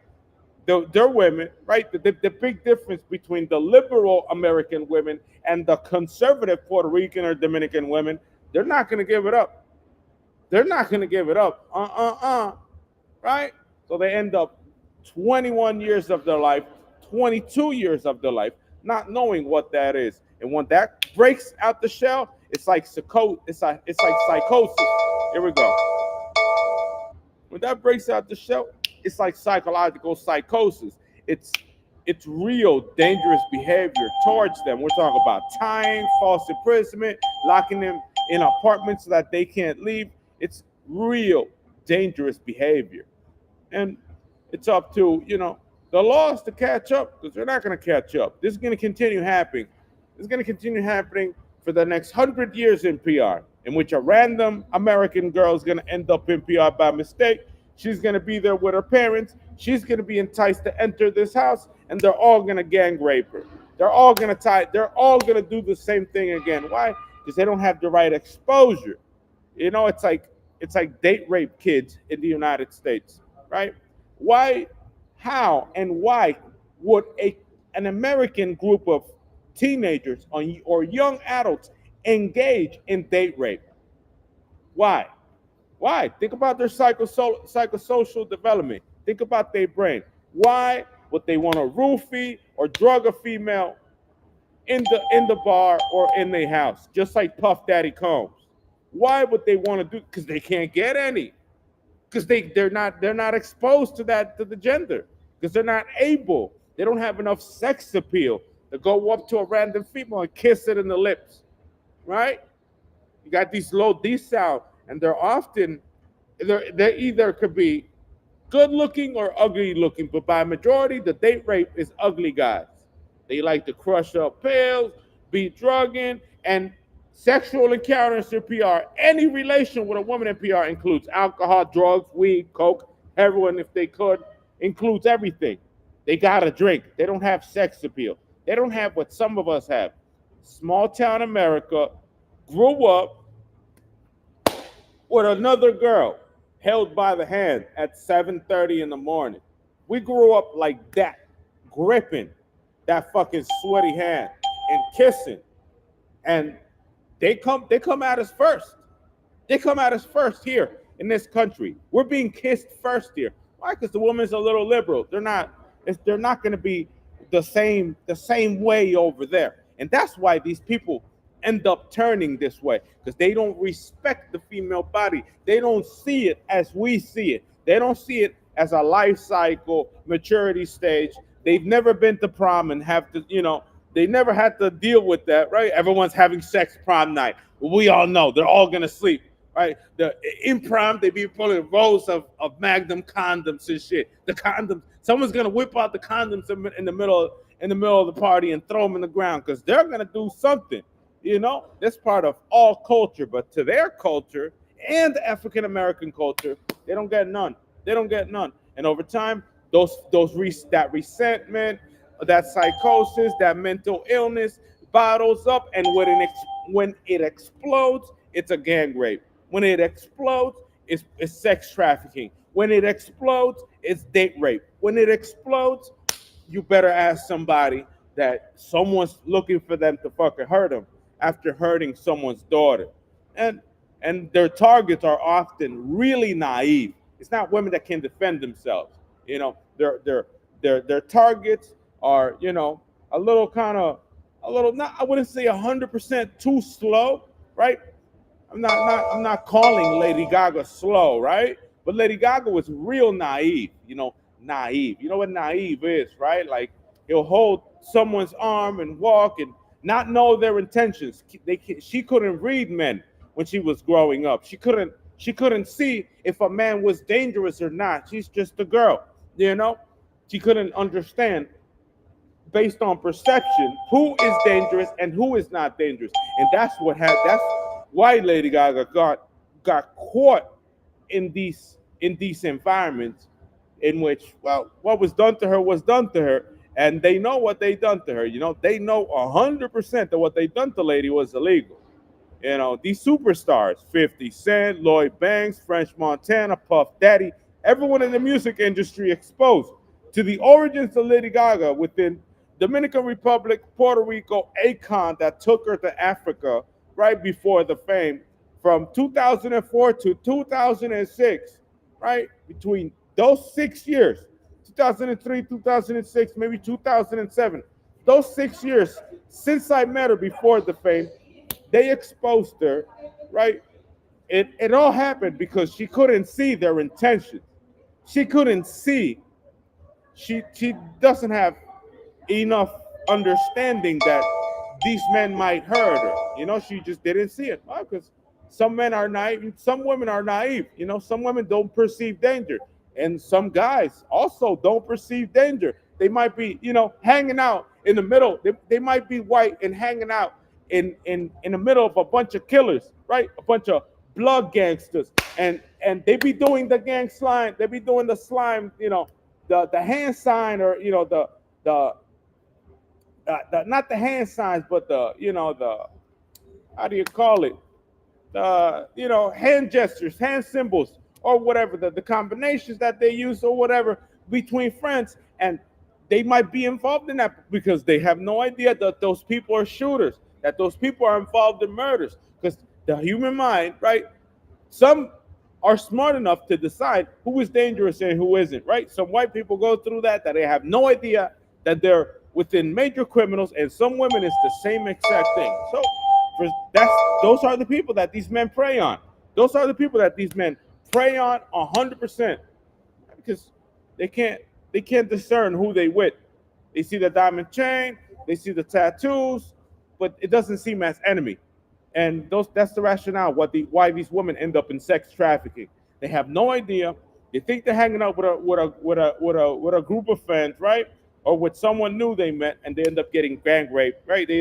They're women, right? The big difference between the liberal American women and the conservative Puerto Rican or Dominican women, they're not going to give it up. They're not going to give it up. Right? So they end up 21 years of their life, 22 years of their life, not knowing what that is. And when that breaks out the shell, it's like psychosis. Here we go. When that breaks out the shell, it's like psychological psychosis. It's real dangerous behavior towards them. We're talking about tying, false imprisonment, locking them in apartments so that they can't leave. It's real dangerous behavior. And it's up to, the laws to catch up, because they're not going to catch up. This is going to continue happening. It's going to continue happening for the next 100 years in PR, in which a random American girl is going to end up in PR by mistake. She's going to be there with her parents. She's going to be enticed to enter this house, and they're all going to gang rape her. They're all going to do the same thing again. Why? Because they don't have the right exposure. It's like date rape kids in the United States, right? Why, how, and why would an American group of teenagers or young adults engage in date rape? Why? Why? Think about their psychosocial development. Think about their brain. Why would they want to roofie or drug a female in the bar or in their house, just like Puff Daddy Combs? Why would they want to do? Because they can't get any. Because they're not exposed to the gender. Because they're not able. They don't have enough sex appeal to go up to a random female and kiss it in the lips, right? You got these low D sound, and they either could be good looking or ugly looking, but by majority, the date rape is ugly guys. They like to crush up pills, be drugging, and sexual encounters in PR. Any relation with a woman in PR includes alcohol, drugs, weed, coke, heroin, if they could, includes everything. They gotta drink. They don't have sex appeal. They don't have what some of us have. Small town America grew up with another girl held by the hand at 7:30 in the morning. We grew up like that, gripping that fucking sweaty hand and kissing. And they come at us first. They come at us first here in this country. We're being kissed first here. Why? Because the woman's a little liberal. They're not going to be the same way over there. And that's why these people end up turning this way, because they don't respect the female body. They don't see it as we see it. They don't see it as a life cycle, maturity stage. They've never been to prom and have to, they never had to deal with that, right? Everyone's having sex prom night. We all know they're all gonna sleep, right? In prom, they be pulling rolls of Magnum condoms and shit. The condoms, someone's gonna whip out the condoms in the middle of the party and throw them in the ground, because they're gonna do something. That's part of all culture, but to their culture and the African American culture, they don't get none. They don't get none. And over time, that resentment, that psychosis, that mental illness bottles up, and when it explodes, it's a gang rape. When it explodes, it's sex trafficking. When it explodes, it's date rape. When it explodes, you better ask somebody that someone's looking for them to fucking hurt them after hurting someone's daughter. And their targets are often really naive. It's not women that can defend themselves. Their targets are, a little not, I wouldn't say 100% too slow, right? I'm not calling Lady Gaga slow, right? But Lady Gaga was real naive, naive. You know what naive is, right? Like, he'll hold someone's arm and walk and not know their intentions. She couldn't read men when she was growing up. She couldn't see if a man was dangerous or not. She's just a girl, you know. She couldn't understand based on perception who is dangerous and who is not dangerous, and that's why Lady Gaga got caught in these environments in which, well, what was done to her was done to her, and they know what they done to her. You know, they know 100% that what they done to Lady was illegal. You know, these superstars, 50 Cent, Lloyd Banks, French Montana, Puff Daddy, everyone in the music industry exposed to the origins of Lady Gaga within Dominican Republic, Puerto Rico, Akon that took her to Africa right before the fame from 2004 to 2006, right? Between those 6 years, 2003, 2006, maybe 2007, those 6 years since I met her before the fame, they exposed her, right? It all happened because she couldn't see their intentions. She couldn't see. She doesn't have enough understanding that these men might hurt her. You know, she just didn't see it. Why? Because some men are naive, some women are naive. You know, some women don't perceive danger, and some guys also don't perceive danger. They might be, you know, hanging out in the middle. They might be white and hanging out in the middle of a bunch of killers, right? A bunch of blood gangsters, and they be doing the gang slime. They be doing the slime, you know, the hand sign, or you know the not the hand signs, but the, you know, the, how do you call it? The, you know, hand gestures, hand symbols, or whatever, the combinations that they use or whatever between friends. And they might be involved in that because they have no idea that those people are shooters, that those people are involved in murders. Because the human mind, right? Some are smart enough to decide who is dangerous and who isn't, right? Some white people go through that they have no idea that they're within major criminals, and some women it's the same exact thing. So those are the people that these men prey on. Those are the people that these men prey on 100%, because they can't they can't discern who they with. They see the diamond chain, they see the tattoos, but it doesn't seem as enemy. And that's the rationale why these women end up in sex trafficking. They have no idea. They think they're hanging out with a group of friends, right? Or with someone new they met, and they end up getting gang raped, right? They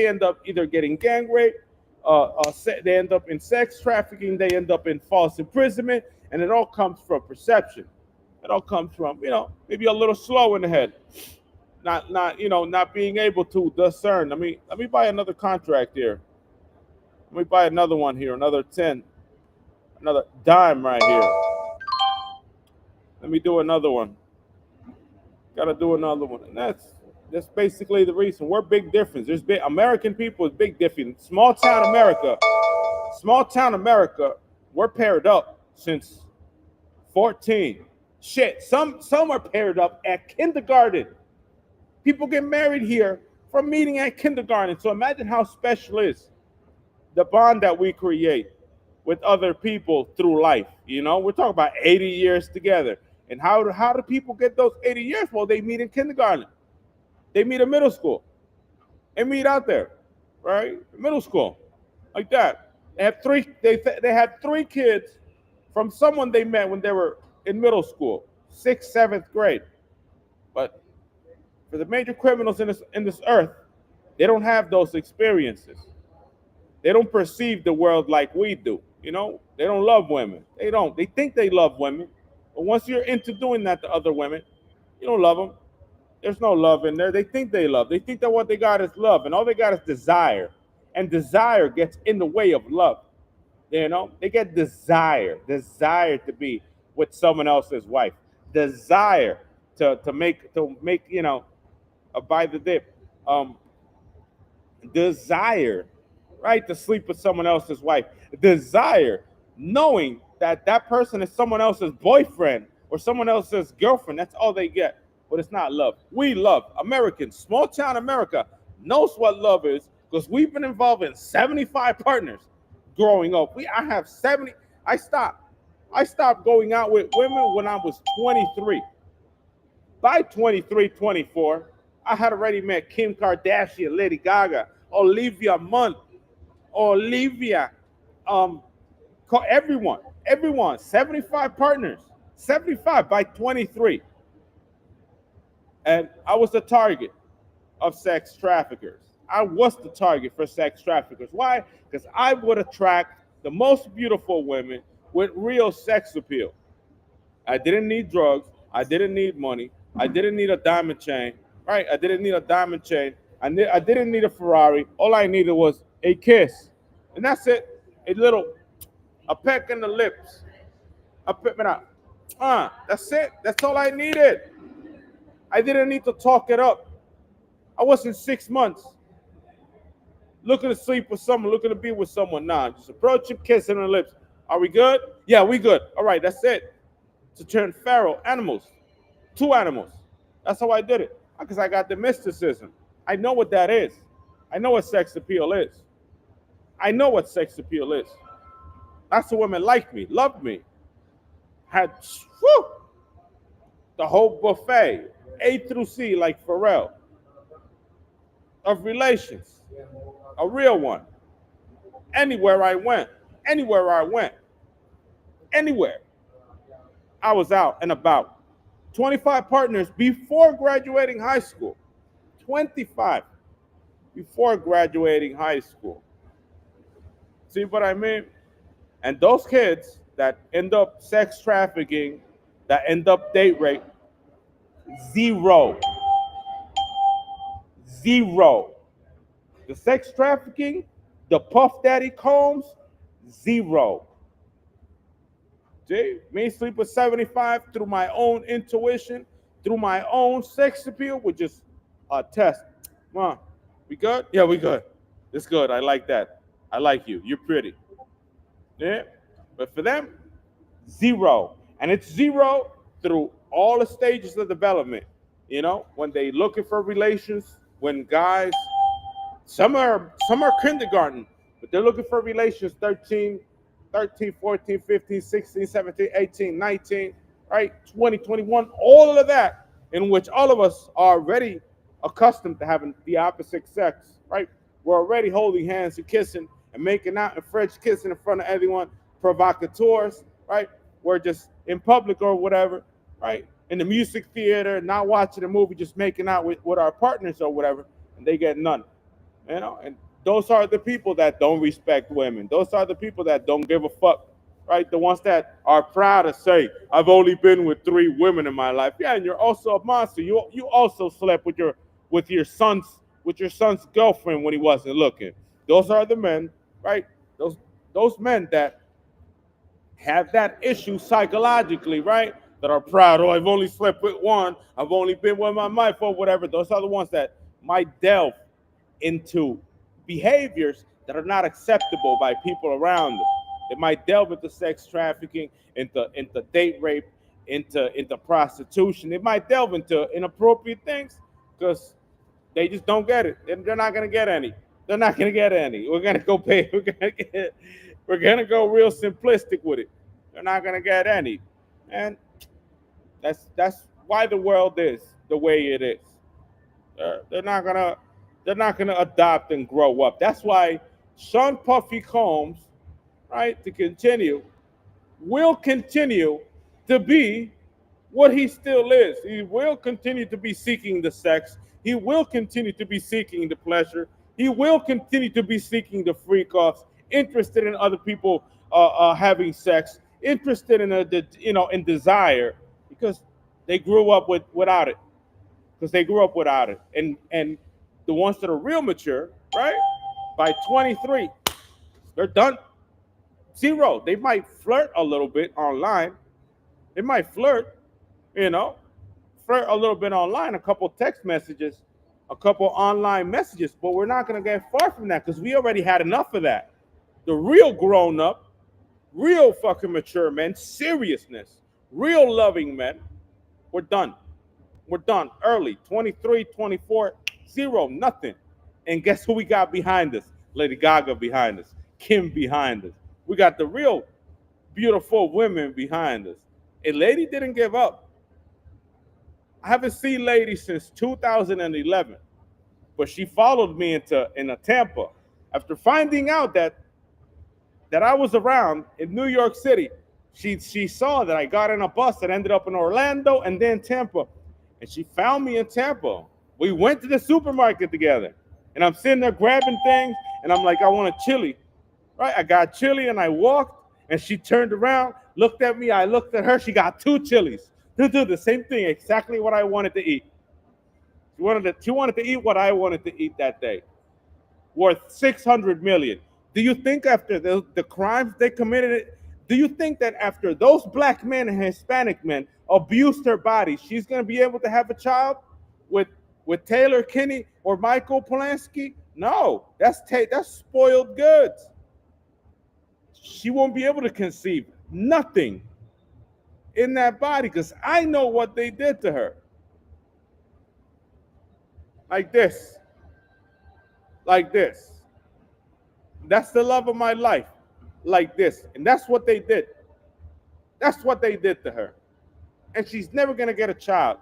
end up either getting gang raped, they end up in sex trafficking, they end up in false imprisonment, and it all comes from perception. It all comes from, maybe a little slow in the head, not being able to discern. Let me buy another contract here. Let me buy another one here, another 10, another dime right here. Let me do another one. Gotta do another one. And that's basically the reason. We're big difference. There's big American people is big difference. Small town America, we're paired up since 14. Shit, some are paired up at kindergarten. People get married here from meeting at kindergarten. So imagine how special is the bond that we create with other people through life. We're talking about 80 years together. And how do people get those 80 years? Well, they meet in kindergarten. They meet in middle school. They meet out there, right? Middle school, like that. They have three. They had three kids from someone they met when they were in middle school, 6th, 7th grade. But for the major criminals in this earth, they don't have those experiences. They don't perceive the world like we do. They don't love women. They don't. They think they love women. But once you're into doing that to other women, you don't love them. There's no love in there. They think they love. They think that what they got is love, and all they got is desire. And desire gets in the way of love. They get desire to be with someone else's wife, desire to make buy the dip, desire, right, to sleep with someone else's wife, desire, knowing that that person is someone else's boyfriend or someone else's girlfriend. That's all they get. But it's not love. We love. Americans, small town America, knows what love is because we've been involved in 75 partners growing up. I have 70. I stopped going out with women when I was 23. By 23, 24, I had already met Kim Kardashian, Lady Gaga, Olivia Munn, Olivia, um, everyone, 75 partners, 75 by 23. And I was the target of sex traffickers. I was the target for sex traffickers. Why? Because I would attract the most beautiful women with real sex appeal. I didn't need drugs. I didn't need money. I didn't need a diamond chain, right? I didn't need a diamond chain. I didn't need a Ferrari. All I needed was a kiss. And that's it. A peck in the lips. A peck, that's it. That's all I needed. I didn't need to talk it up. I wasn't 6 months looking to sleep with someone, looking to be with someone. Nah, just approach him, kiss him on the lips. Are we good? Yeah, we good. All right, that's it. To turn feral animals, two animals. That's how I did it. Because I got the mysticism. I know what that is. I know what sex appeal is. I know what sex appeal is. That's the women like me, loved me. Had whew, the whole buffet, A through C, like Pharrell, of relations, a real one. Anywhere I went, anywhere I went, anywhere, I was out and about. 25 partners before graduating high school. 25 before graduating high school. See what I mean? And those kids that end up sex trafficking, that end up date rape, zero. Zero. The sex trafficking, the Puff Daddy Combs, zero. See, me sleep with 75 through my own intuition, through my own sex appeal, with just a test. Come on, we good? Yeah, we good. It's good. I like that. I like you. You're pretty. Yeah. But for them, zero. And it's zero through all the stages of development. You know, when they looking for relations, when guys, some are kindergarten, but they're looking for relations 13, 14, 15, 16, 17, 18, 19, right? 20, 21, all of that, in which all of us are already accustomed to having the opposite sex, right? We're already holding hands and kissing and making out and French kissing in front of everyone, provocateurs, right? We're just in public or whatever, right? In the music theater, not watching a movie, just making out with our partners or whatever, and they get none, you know? And those are the people that don't respect women. Those are the people that don't give a fuck, right? The ones that are proud to say, I've only been with 3 women in my life. Yeah, and you're also a monster. You also slept with your son's girlfriend when he wasn't looking. Those are the men, right? Those men that have that issue psychologically, right? That are proud. Oh, I've only slept with one. I've only been with my wife or whatever. Those are the ones that might delve into behaviors that are not acceptable by people around them. They might delve into sex trafficking, into date rape, into prostitution. They might delve into inappropriate things because they just don't get it. They're not gonna get any. They're not gonna get any. We're gonna go pay. We're gonna go real simplistic with it. They're not gonna get any, and that's why the world is the way it is. They're not gonna adopt and grow up. That's why Sean Puffy Combs, right, will continue to be what he still is. He will continue to be seeking the sex. He will continue to be seeking the pleasure. He will continue to be seeking the freak offs, interested in other people having sex, interested in in desire, because they grew up without it. Because they grew up without it, and the ones that are real mature, right? By 23, they're done. Zero. They might flirt a little bit online. They might flirt, you know, flirt a little bit online, a couple text messages, a couple online messages, but we're not going to get far from that because we already had enough of that. The real grown up, real fucking mature men, seriousness, real loving men, we're done. We're done early. 23, 24, zero, nothing. And guess who we got behind us? Lady Gaga behind us, Kim behind us. We got the real beautiful women behind us. And Lady didn't give up. I haven't seen lady since 2011, but she followed me into Tampa after finding out that I was around in New York City. She saw that I got in a bus that ended up in Orlando and then Tampa, and she found me in Tampa. We went to the supermarket together, and I'm sitting there grabbing things, and I'm like, I want a chili, right? I got chili, and I walked, and she turned around, looked at me, I looked at her. She got two chilies, the same thing, exactly what I wanted to eat. She wanted to eat what I wanted to eat that day, worth 600 million. Do you think after the crimes they committed, do you think that after those black men and Hispanic men abused her body, she's going to be able to have a child with with Taylor Kinney or Michael Polanski? No, that's spoiled goods. She won't be able to conceive nothing in that body because I know what they did to her. Like this, like this. That's the love of my life, like this. And that's what they did. That's what they did to her. And she's never going to get a child.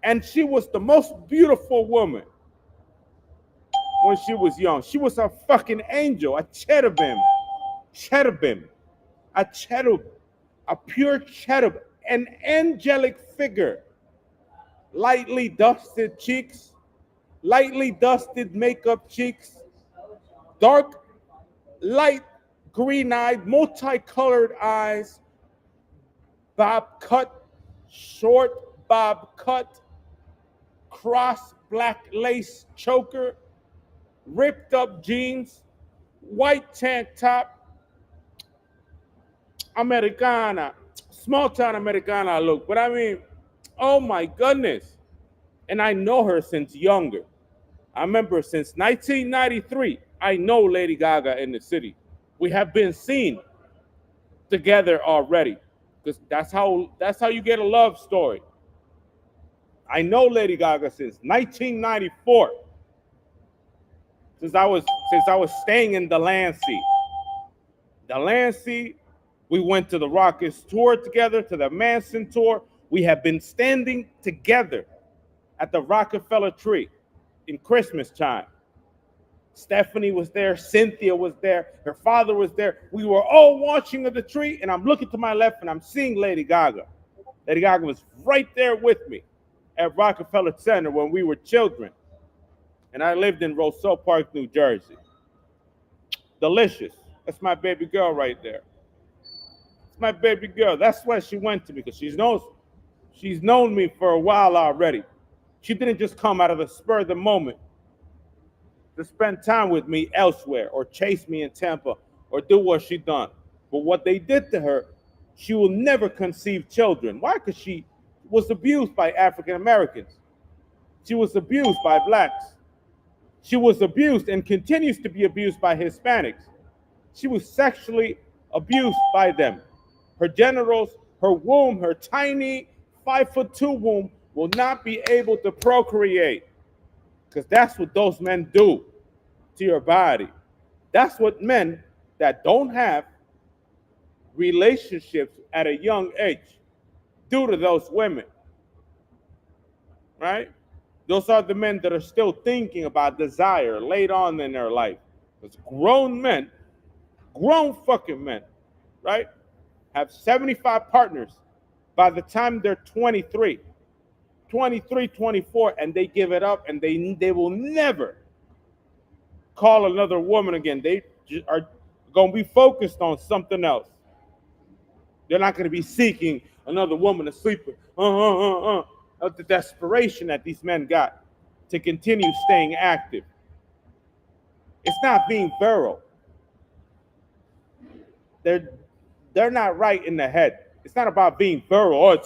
And she was the most beautiful woman when she was young. She was a fucking angel, a cherubim, cherubim, a cherub, a pure cherub, an angelic figure. Lightly dusted cheeks, lightly dusted makeup cheeks, dark, light green-eyed, multicolored eyes, bob cut, short bob cut, cross black lace choker, ripped up jeans, white tank top, Americana, small town Americana look. But I mean, oh my goodness. And I know her since younger. I remember since 1993, I know Lady Gaga in the city. We have been seen together already. Because that's how you get a love story. I know Lady Gaga since 1994. Since I was staying in Delancey. Delancey, we went to the Rockets tour together, to the Manson tour. We have been standing together at the Rockefeller tree in Christmas time. Stephanie was there, Cynthia was there, her father was there. We were all watching at the tree, and I'm looking to my left and I'm seeing Lady Gaga. Lady Gaga was right there with me at Rockefeller Center when we were children. And I lived in Roseau Park, New Jersey. Delicious. That's my baby girl right there. It's my baby girl. That's why she went to me, because she's known me for a while already. She didn't just come out of the spur of the moment to spend time with me elsewhere or chase me in Tampa or do what she done. But what they did to her, she will never conceive children. Why? Because she was abused by African Americans. She was abused by blacks. She was abused and continues to be abused by Hispanics. She was sexually abused by them. Her genitals, her womb, her tiny 5'2" womb will not be able to procreate. Because that's what those men do to your body. That's what men that don't have relationships at a young age do to those women. Right? Those are the men that are still thinking about desire late on in their life. Because grown men, grown fucking men, right, have 75 partners by the time they're 23. 23, 24, and they give it up, and they will never call another woman again. They are going to be focused on something else. They're not going to be seeking another woman to sleep with. Of the desperation that these men got to continue staying active. It's not being virile. They're not right in the head. It's not about being virile.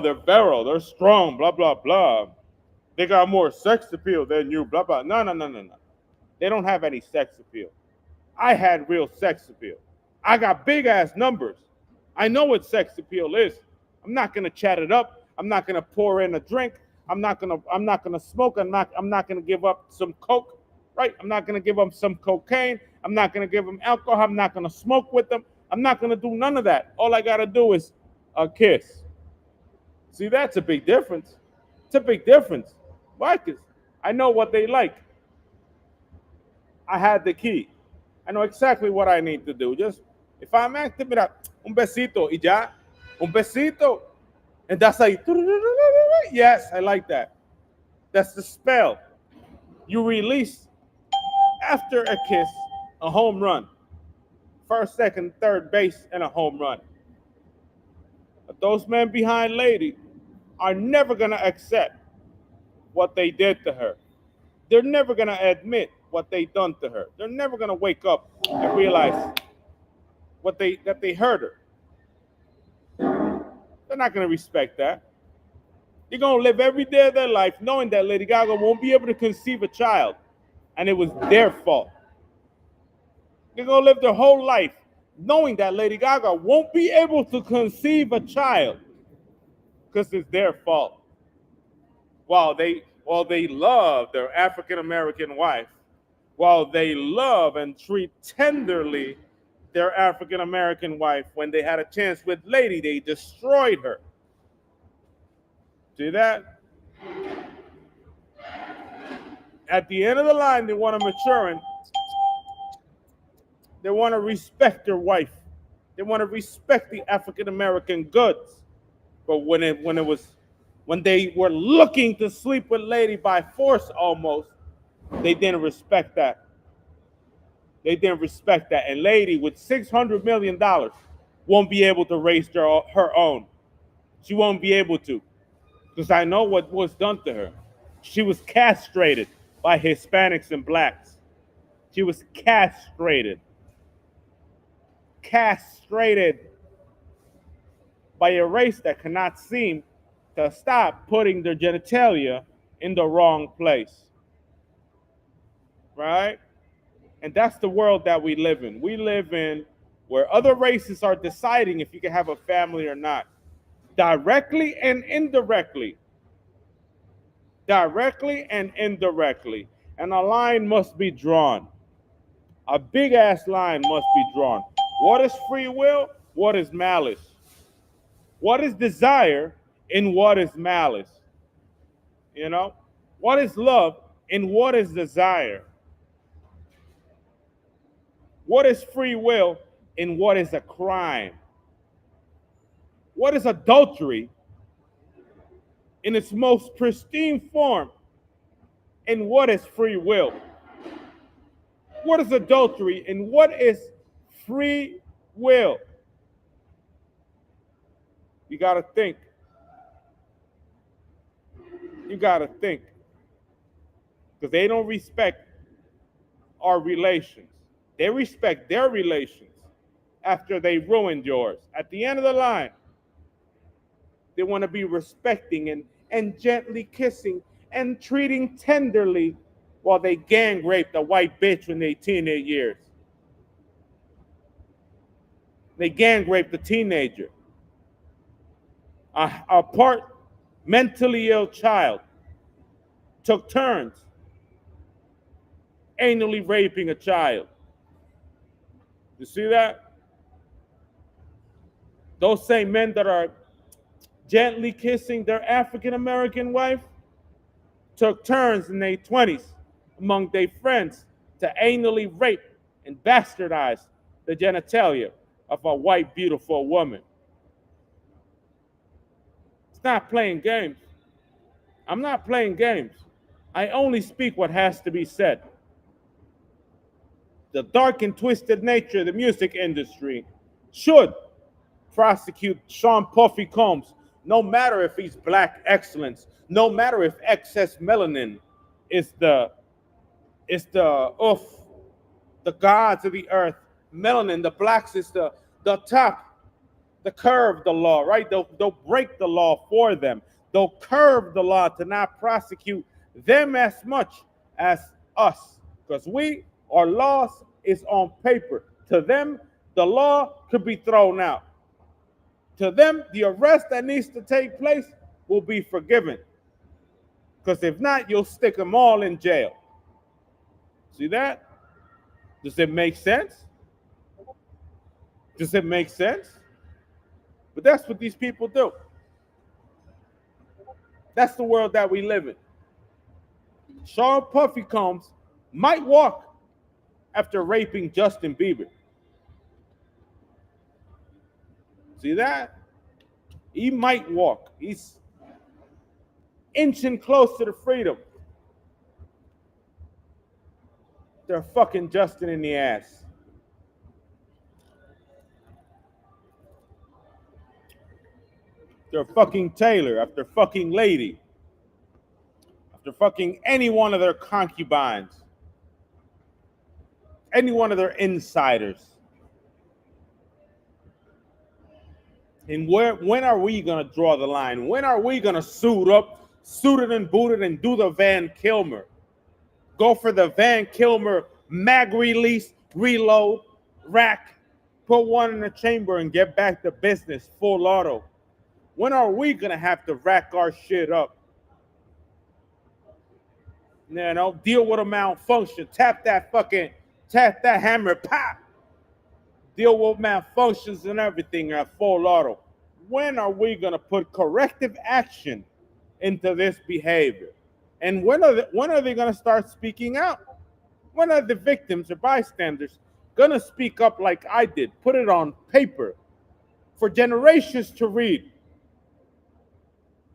They're virile, they're strong, blah, blah, blah. They got more sex appeal than you, blah, blah. No. They don't have any sex appeal. I had real sex appeal. I got big ass numbers. I know what sex appeal is. I'm not gonna chat it up. I'm not gonna pour in a drink. I'm not gonna smoke. I'm not gonna give up some coke, right? I'm not gonna give them some cocaine. I'm not gonna give them alcohol. I'm not gonna smoke with them. I'm not gonna do none of that. All I gotta do is a kiss. See, that's a big difference. It's a big difference. Why? Because I know what they like. I had the key. I know exactly what I need to do. Just if I'm active, mira, un besito y ya, un besito, and that's like, yes, I like that. That's the spell. You release after a kiss, a home run, first, second, third base, and a home run. But those men behind lady are never gonna accept what they did to her. They're never gonna admit what they done to her. They're never gonna wake up and realize what they hurt her. They're not gonna respect that. They're gonna live every day of their life knowing that Lady Gaga won't be able to conceive a child, and it was their fault. They're gonna live their whole life knowing that Lady Gaga won't be able to conceive a child because it's their fault. While they love their African American wife, while they love and treat tenderly their African American wife, when they had a chance with Lady, they destroyed her. See that? At the end of the line, they want to mature and they want to respect their wife. They want to respect the African American goods. But when they were looking to sleep with Lady by force almost, they didn't respect that. They didn't respect that. And Lady with $600 million won't be able to raise her own. She won't be able to. Because I know what was done to her. She was castrated by Hispanics and blacks. She was castrated. Castrated by a race that cannot seem to stop putting their genitalia in the wrong place. Right? And that's the world that we live in. We live in where other races are deciding if you can have a family or not, directly and indirectly. Directly and indirectly. And a line must be drawn. A big ass line must be drawn. What is free will? What is malice? What is desire and what is malice? You know? What is love and what is desire? What is free will and what is a crime? What is adultery in its most pristine form and what is free will? What is adultery and what is free will? You got to think. You got to think. Because they don't respect our relations. They respect their relations after they ruined yours. At the end of the line, they want to be respecting and gently kissing and treating tenderly while they gang raped a white bitch when they teenage years. They gang raped a teenager. A part mentally ill child took turns anally raping a child. You see that? Those same men that are gently kissing their African American wife took turns in their 20s among their friends to anally rape and bastardize the genitalia of a white, beautiful woman. It's not playing games. I'm not playing games. I only speak what has to be said. The dark and twisted nature of the music industry should prosecute Sean Puffy Combs, no matter if he's black excellence, no matter if excess melanin is the gods of the earth. Melanin, the blacks is the top, the curve the law, right? They'll break the law for them. They'll curve the law to not prosecute them as much as us. Because our laws is on paper. To them, the law could be thrown out. To them, the arrest that needs to take place will be forgiven. Because if not, you'll stick them all in jail. See that? Does it make sense? Does it make sense? But that's what these people do. That's the world that we live in. Sean Puffy Combs might walk after raping Justin Bieber. See that? He might walk. He's inching close to the freedom. They're fucking Justin in the ass. They're fucking Taylor after fucking Lady. After fucking any one of their concubines. Any one of their insiders. And when are we going to draw the line? When are we going to suit up, suited and booted, and do the Van Kilmer? Go for the Van Kilmer mag release, reload, rack, put one in the chamber and get back to business, full auto. When are we going to have to rack our shit up? You know, deal with a malfunction. Tap that hammer, pop. Deal with malfunctions and everything at full auto. When are we going to put corrective action into this behavior? And when are they going to start speaking out? When are the victims or bystanders going to speak up like I did? Put it on paper for generations to read.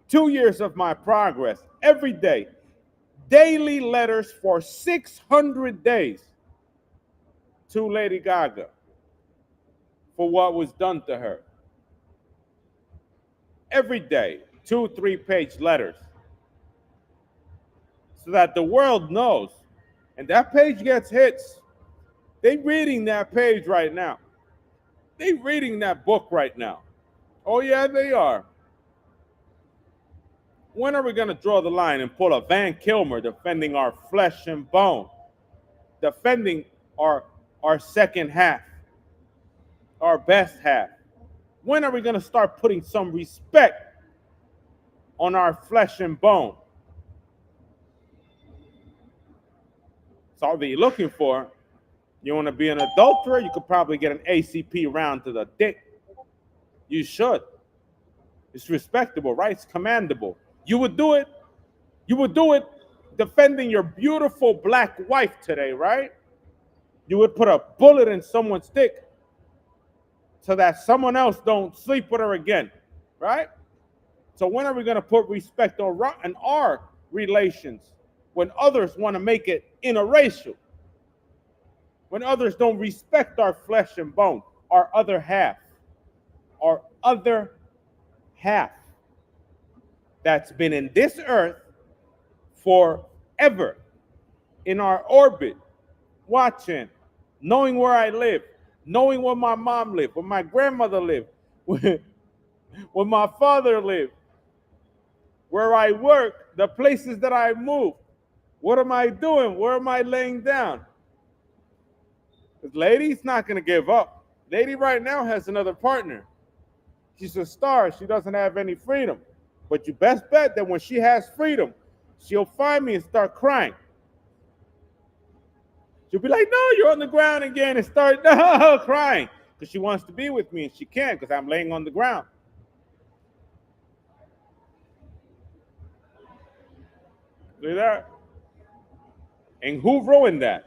2 years of my progress every day. Daily letters for 600 days to Lady Gaga for what was done to her. Every day, 2-3 page letters. So that the world knows. And that page gets hits. They reading that page right now. They reading that book right now. Oh yeah, they are. When are we going to draw the line and pull a Van Kilmer defending our flesh and bone? Defending our second half. Our best half. When are we going to start putting some respect on our flesh and bone? That's all that you're looking for. You want to be an adulterer? You could probably get an ACP round to the dick. You should. It's respectable, right? It's commendable. You would do it. You would do it defending your beautiful black wife today, right? You would put a bullet in someone's dick so that someone else don't sleep with her again, right? So when are we going to put respect on our relations when others want to make it interracial? When others don't respect our flesh and bone, our other half that's been in this earth forever, in our orbit, watching, knowing where I live, knowing where my mom lived, where my grandmother lived, where my father lived, where I work, the places that I move. What am I doing? Where am I laying down? Because Lady's not going to give up. Lady right now has another partner. She's a star. She doesn't have any freedom. But you best bet that when she has freedom, she'll find me and start crying. She'll be like, no, you're on the ground again, and start crying. Because she wants to be with me, and she can't because I'm laying on the ground. See that? And who ruined that?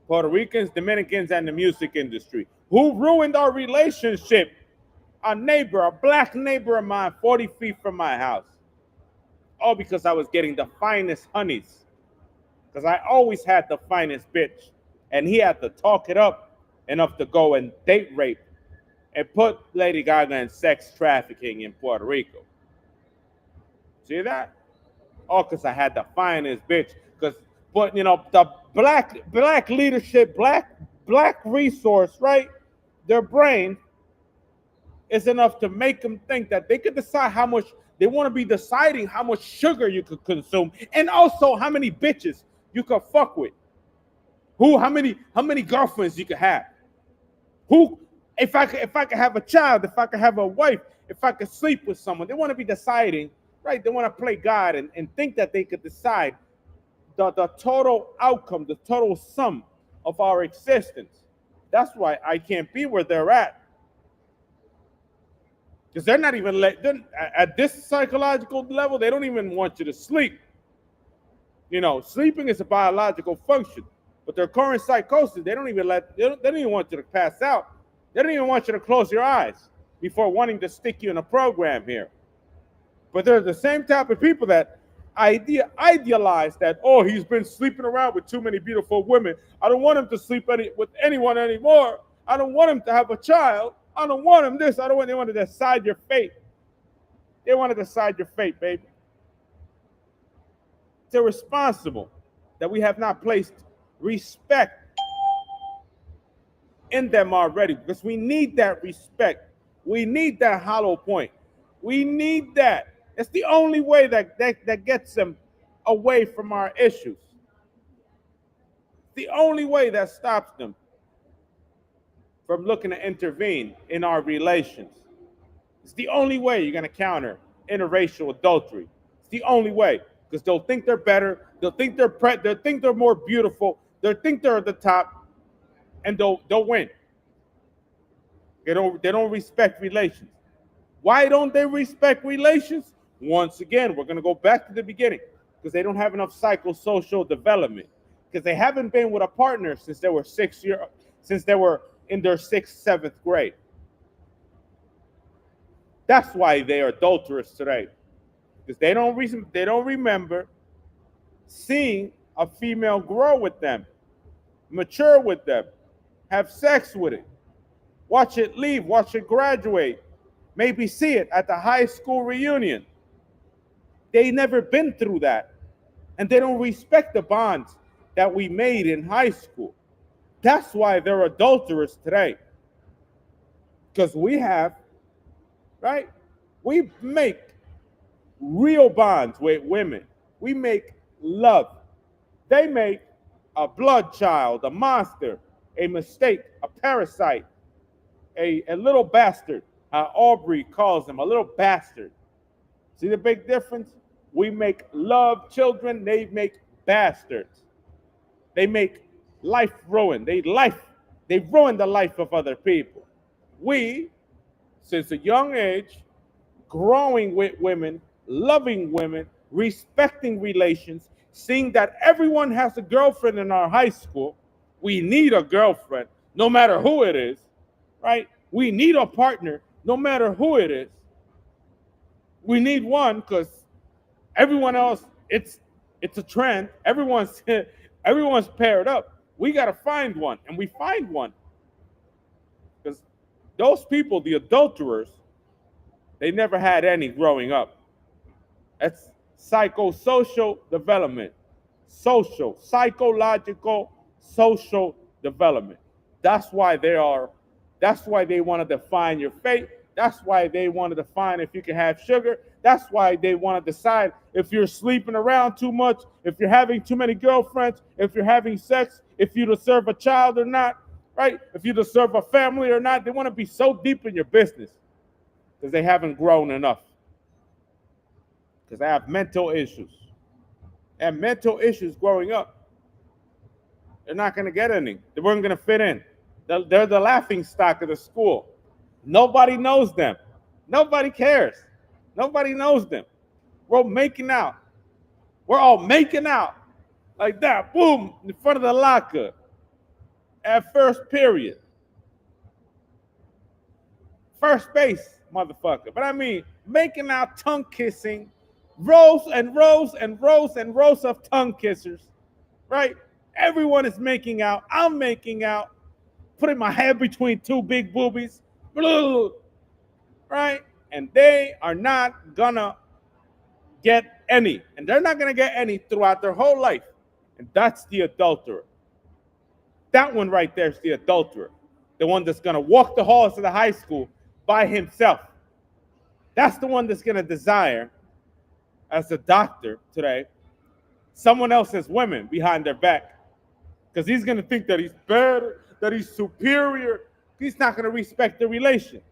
Puerto Ricans, Dominicans, and the music industry. Who ruined our relationship? A neighbor, a black neighbor of mine, 40 feet from my house. All because I was getting the finest honeys. Because I always had the finest bitch. And he had to talk it up enough to go and date rape and put Lady Gaga in sex trafficking in Puerto Rico. See that? All because I had the finest bitch. But you know, the black leadership, black resource, right? Their brain is enough to make them think that they could decide how much they want to be deciding how much sugar you could consume and also how many bitches you could fuck with. How many girlfriends you could have. If I could have a child, if I could have a wife, if I could sleep with someone. They want to be deciding, right? They want to play God and think that they could decide the total outcome, the total sum of our existence. That's why I can't be where they're at. Because they're not even at this psychological level, they don't even want you to sleep. You know, sleeping is a biological function, but their current psychosis, they don't even want you to pass out. They don't even want you to close your eyes before wanting to stick you in a program here. But they're the same type of people that idealize that, oh, he's been sleeping around with too many beautiful women. I don't want him to sleep with anyone anymore. I don't want him to have a child. I don't want him this. They want to decide your fate. They want to decide your fate, baby. It's irresponsible that we have not placed respect in them already, because we need that respect. We need that hollow point. We need that. It's the only way that gets them away from our issues. The only way that stops them from looking to intervene in our relations. It's the only way you're going to counter interracial adultery. It's the only way, because they'll think they're better. They'll think they're more beautiful. They'll think they're at the top, and they'll win. They don't respect relations. Why don't they respect relations? Once again, we're going to go back to the beginning, because they don't have enough psychosocial development, because they haven't been with a partner since they were in their 6th, 7th grade. That's why they are adulterous today, because they don't remember seeing a female grow with them, mature with them, have sex with it, watch it leave, watch it graduate, maybe see it at the high school reunion. They never been through that, and they don't respect the bonds that we made in high school. That's why they're adulterous today, because we have, right? We make real bonds with women. We make love. They make a blood child, a monster, a mistake, a parasite, a little bastard. Aubrey calls them a little bastard. See the big difference? We make love children. They make bastards. They make life ruin. They ruin the life of other people. We, since a young age, growing with women, loving women, respecting relations, seeing that everyone has a girlfriend in our high school. We need a girlfriend, no matter who it is, right? We need a partner, no matter who it is. We need one, because everyone else, it's a trend. Everyone's paired up. We got to find one, and we find one. Because those people, the adulterers, they never had any growing up. That's psychosocial development. Psychological, social development. That's why they want to define your fate. That's why they want to define if you can have sugar. That's why they want to decide if you're sleeping around too much, if you're having too many girlfriends, if you're having sex, if you deserve a child or not, right? If you deserve a family or not. They want to be so deep in your business because they haven't grown enough. Because they have mental issues. And mental issues growing up. They're not going to get any. They weren't going to fit in. They're the laughing stock of the school. Nobody knows them. Nobody cares. Nobody knows them. We're making out. We're all making out like that. Boom, in front of the locker at first period. First base, motherfucker. But I mean, making out, tongue kissing, rows and rows and rows and rows of tongue kissers, right? Everyone is making out. I'm making out. Putting my head between two big boobies. Right? And they are not gonna get any. And they're not gonna get any throughout their whole life. And that's the adulterer. That one right there is the adulterer. The one that's gonna walk the halls of the high school by himself. That's the one that's gonna desire, as a doctor today, someone else's women behind their back. Because he's gonna think that he's better, that he's superior. He's not gonna respect the relation.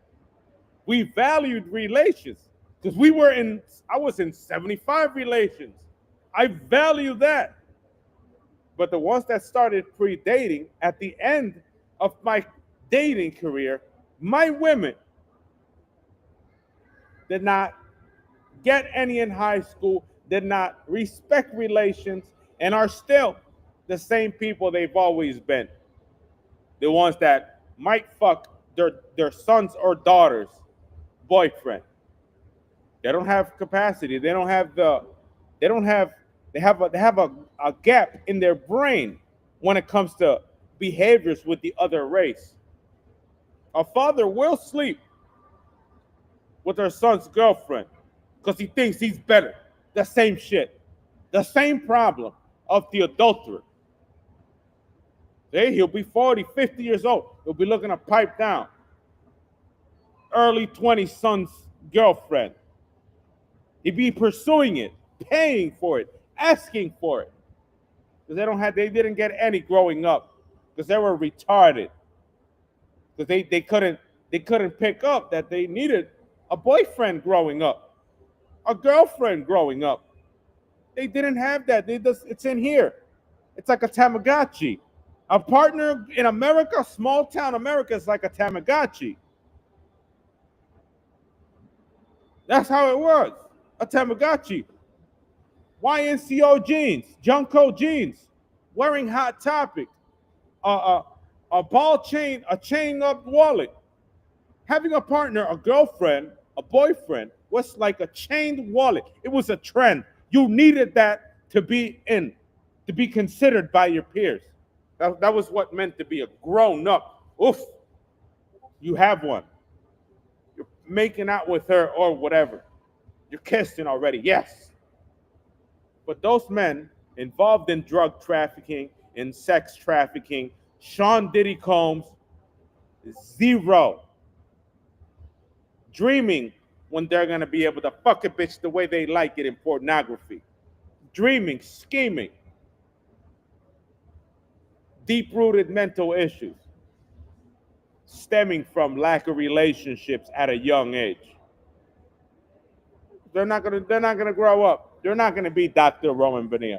We valued relations because I was in 75 relations. I value that. But the ones that started pre-dating at the end of my dating career, my women, did not get any in high school, did not respect relations, and are still the same people they've always been. The ones that might fuck their sons or daughters' boyfriend. They don't have capacity. They don't have the. They don't have. They have a gap in their brain when it comes to behaviors with the other race. A father will sleep with her son's girlfriend because he thinks he's better. The same shit. The same problem of the adulterer. Hey, he'll be 40, 50 years old. He'll be looking to pipe down. Early 20s son's girlfriend. He'd be pursuing it, paying for it, asking for it. Because they didn't get any growing up. Because they were retarded. Because they couldn't pick up that they needed a boyfriend growing up, a girlfriend growing up. They didn't have that. It's in here. It's like a Tamagotchi. A partner in America, small town America, is like a Tamagotchi. That's how it was. A Tamagotchi. YNCO jeans, Junko jeans, wearing Hot Topic, a ball chain, a chain up wallet. Having a partner, a girlfriend, a boyfriend was like a chained wallet. It was a trend. You needed that to be considered by your peers. That was what meant to be a grown up. Oof, you have one. You're making out with her or whatever. You're kissing already, yes. But those men involved in drug trafficking, in sex trafficking, Sean Diddy Combs, zero. Dreaming when they're going to be able to fuck a bitch the way they like it in pornography. Dreaming, scheming. Deep-rooted mental issues stemming from lack of relationships at a young age. They're not gonna grow up. They're not gonna be Dr. Roman Bonilla.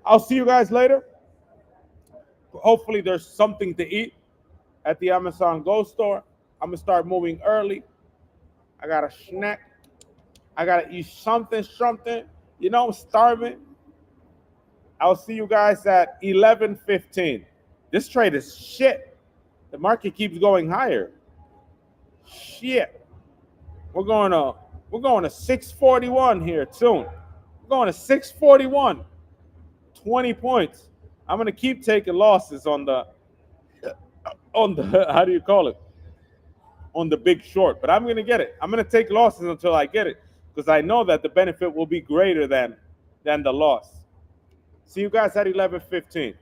I'll see you guys later. Hopefully there's something to eat at the Amazon Go store. I'm gonna start moving early. I got a snack. I gotta eat something. You know, I'm starving. I'll see you guys at 11:15. This trade is shit. The market keeps going higher. Shit. We're going to 641 here soon. We're going to 641. 20 points. I'm going to keep taking losses on the how do you call it? On the big short, but I'm going to get it. I'm going to take losses until I get it because I know that the benefit will be greater than the loss. See you guys at 11:15.